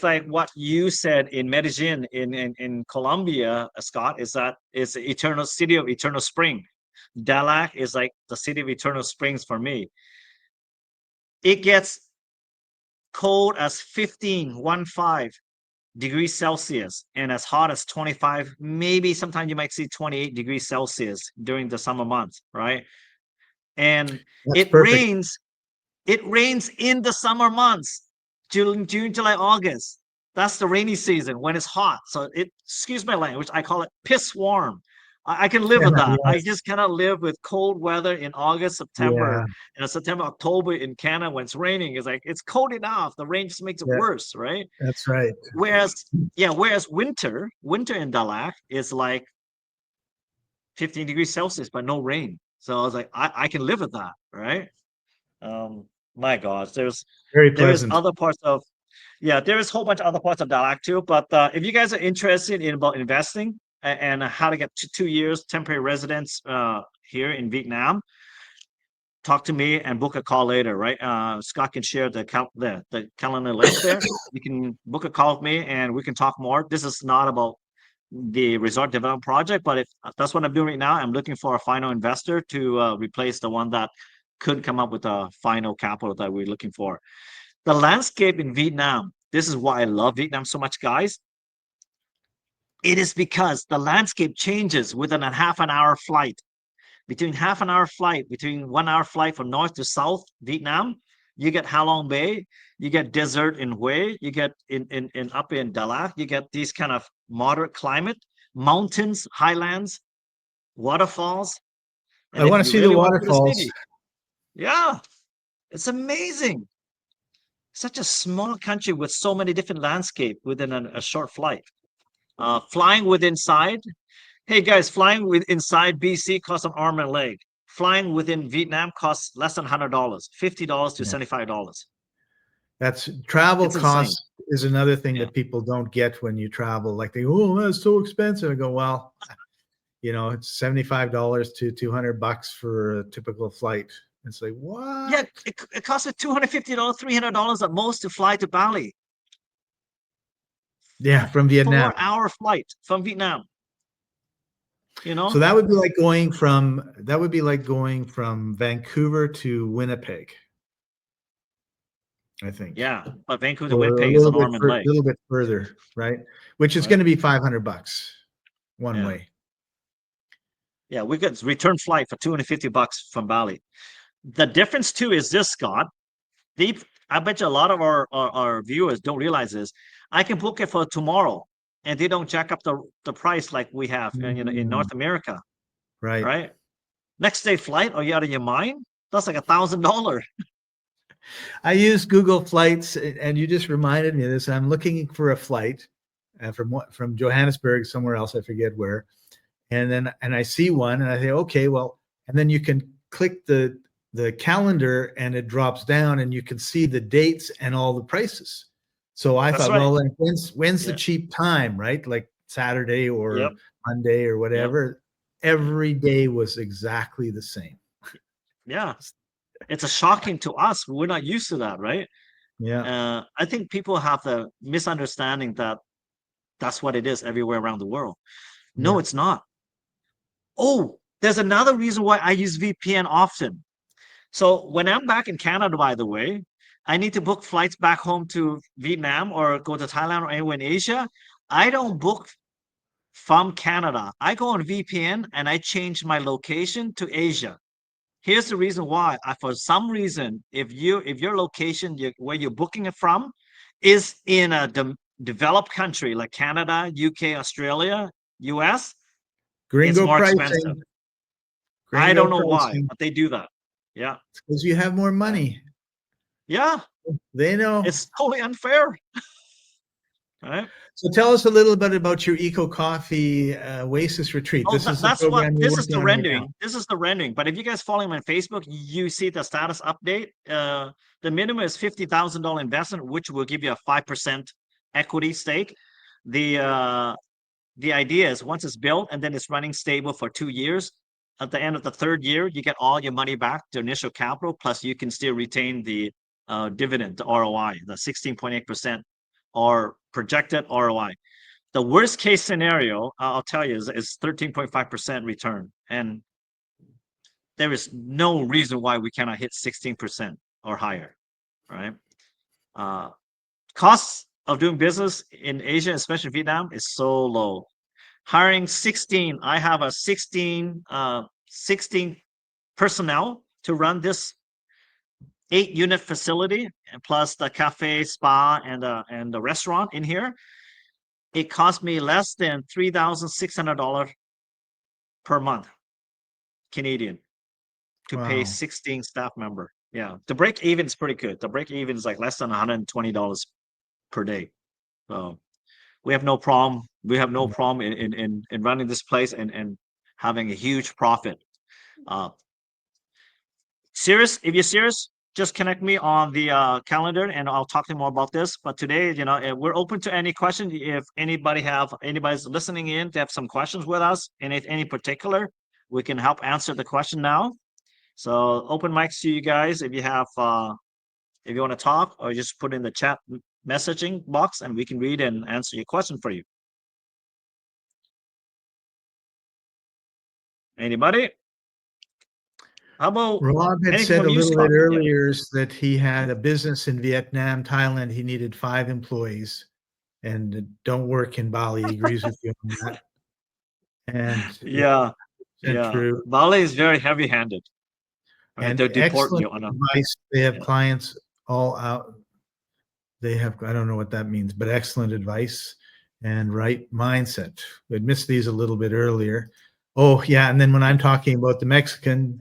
like what you said in Medellin in Colombia, Scott, is that it's the eternal city of eternal spring. Dalat is like the city of eternal springs for me. It gets cold as 15 degrees Celsius and as hot as 25, maybe sometimes you might see 28 degrees Celsius during the summer months, right? And That's it perfect. rains It rains in the summer months, June, July, August. That's the rainy season when it's hot. So excuse my language, I call it piss warm. I can live with that. I Yes. just cannot live with cold weather in August, September, Yeah. and September, October in Canada when it's raining. It's like it's cold enough. The rain just makes it Yeah. worse, right? That's right. Whereas winter in Dalat is like 15 degrees Celsius, but no rain. So I was like, I can live with that, right? My gosh, Very there is pleasant. other parts of there is a whole bunch of other parts of Dalat too. But if you guys are interested in about investing and how to get to 2 years temporary residence here in Vietnam, talk to me and book a call later, right? Scott can share the calendar link there. You can book a call with me and we can talk more. This is not about the resort development project, but if that's what I'm doing right now, I'm looking for a final investor to replace the one that could come up with a final capital that we're looking for. The landscape in Vietnam, this is why I love Vietnam so much, guys. It is because the landscape changes within a half an hour flight. Between 1 hour flight from north to south Vietnam, you get Ha Long Bay, you get desert in Hue, you get in up in Dalat, you get these kind of moderate climate, mountains, highlands, waterfalls. I And if want to you see the really want to the waterfalls. city, yeah, it's amazing. Such a small country with so many different landscape within a short flight. Flying with inside. Hey guys, flying with inside BC costs an arm and leg. Flying within Vietnam costs less than $100, $50 to Yeah. $75. That's travel It's insane. costs is another thing Yeah. that people don't get when you travel. Like oh, that's so expensive. I go, well, it's $75 to $200 for a typical flight. It's like, Yeah, what? it costs me $250, $300 at most to fly to Bali. Yeah, from Vietnam. 4 hour flight from Vietnam. So that would be like going from Vancouver to Winnipeg. I think. Yeah, but Vancouver to Or a Winnipeg is little an arm and leg, little bit further, right? Which is right? going to be $500 one Yeah. way. Yeah, we get return flight for $250 from Bali. The difference too is this, Scott. Deep, I bet you a lot of our viewers don't realize this. I can book it for tomorrow, and they don't jack up the price like we have, in Mm, North America, right. right? Next day flight, are you out of your mind? That's like $1,000. I use Google Flights, and you just reminded me of this. I'm looking for a flight from Johannesburg somewhere else, I forget where, and I see one, and I say, okay, well, and then you can click the calendar, and it drops down, and you can see the dates and all the prices. So I That's thought, right. well, then when's the Yeah. cheap time, right? Like Saturday Yep. or Monday or Yep. whatever. Every day was exactly the same. Yeah. It's a shocking to us. We're not used to that, right? Yeah. I think people have the misunderstanding that that's what it is everywhere around the world. No, Yeah. it's not. Oh, there's another reason why I use VPN often. So when I'm back in Canada, by the way, I need to book flights back home to Vietnam or go to Thailand or anywhere in Asia. I don't book from Canada. I go on VPN and I change my location to Asia. Here's the reason why. For some reason, if your location where you're booking it from is in a developed country like Canada, UK, Australia, US, it's Gringo more expensive. pricing. I Gringo don't know why, pricing. but they do that. Yeah. It's because you have more money. Yeah. They know. It's totally unfair. Right. So tell us a little bit about your Eco Coffee Oasis retreat. Oh, This is the that's what program you're this is working the on right now. rendering. This is the rendering. But if you guys follow me on Facebook, you see the status update. The minimum is $50,000 investment, which will give you a 5% equity stake. The idea is once it's built and then it's running stable for 2 years. At the end of the third year, you get all your money back, the initial capital, plus you can still retain the dividend, the ROI, the 16.8% or projected ROI. The worst case scenario, I'll tell you, is 13.5% return. And there is no reason why we cannot hit 16% or higher, right? Costs of doing business in Asia, especially Vietnam, is so low. Hiring 16, I have a 16 personnel to run this 8-unit facility, and plus the cafe, spa, and the restaurant in here. It cost me less than $3,600 per month Canadian to pay Wow. 16 staff member. Yeah, the break even is pretty good. The break even is like less than $120 per day. So we have no problem. We have no problem in running this place and having a huge profit. Serious, if you're serious, just connect me on the calendar and I'll talk to you more about this. But today, we're open to any question. If anybody's listening in to have some questions with us, and if any particular, we can help answer the question now. So open mics to you guys if you have if you want to talk, or just put in the chat messaging box and we can read and answer your question for you. Anybody? How about Rob had anything said from a you, little bit Scott? Yeah. earlier that he had a business in Vietnam, Thailand. He needed 5 employees and don't work in Bali. He agrees with you on that. And Yeah. it's true. Bali is very heavy-handed. Right? And They'll deport excellent you on a advice. They have yeah. clients all out. They have, I don't know what that means, but excellent advice and right mindset. We missed these a little bit earlier. Oh, yeah. And then when I'm talking about the Mexican,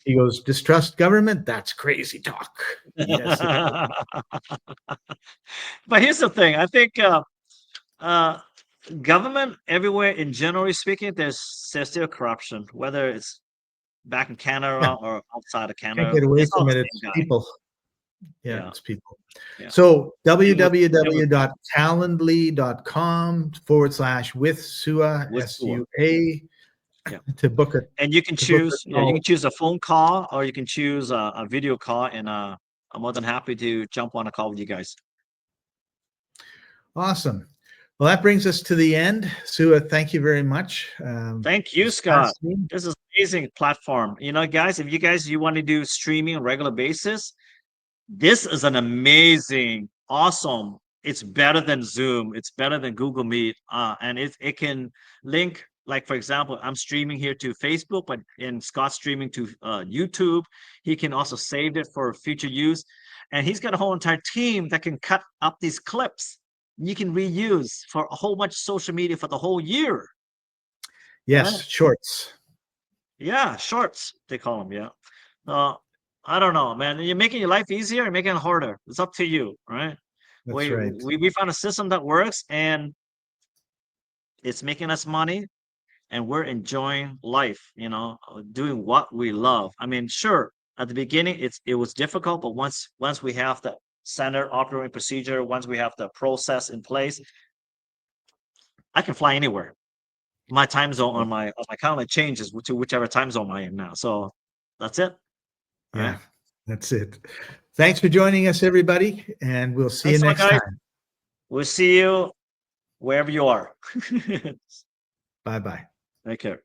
he goes, distrust government? That's crazy talk. Yes. But here's the thing. I think government everywhere, in generally speaking, there's still corruption, whether it's back in Yeah. Canada or outside of Can't Canada. get away It's all from the it. same It's guy. people. Yeah, Yeah. it's people. Yeah. So With www.calendly.com/with SUA, SUA. SUA, Yeah. to book it. And you can To book choose, a you can call. choose a phone call or you can choose a video call, and I'm more than happy to jump on a call with you guys. Awesome. Well, that brings us to the end. Sua, thank you very much. Thank you, It's Scott. fascinating. This is amazing platform. Guys, if you want to do streaming on a regular basis, This is an amazing, awesome. It's better than Zoom. It's better than Google Meet. And it can link, like for example, I'm streaming here to Facebook, but in Scott's streaming to YouTube. He can also save it for future use. And he's got a whole entire team that can cut up these clips. You can reuse for a whole bunch of social media for the whole year. Yes, Right? shorts. Yeah, shorts, they call them. Yeah. I don't know, man. You're making your life easier or making it harder. It's up to you, right? That's right. We found a system that works and it's making us money and we're enjoying life, doing what we love. I mean, sure, at the beginning it was difficult, but once we have the standard operating procedure, once we have the process in place, I can fly anywhere. My time zone on my calendar changes to whichever time zone I am now. So that's it. Yeah, Right. that's it. Thanks for joining us, everybody, and we'll see you Thanks a lot, next guys. time. We'll see you wherever you are. Bye-bye. Take care.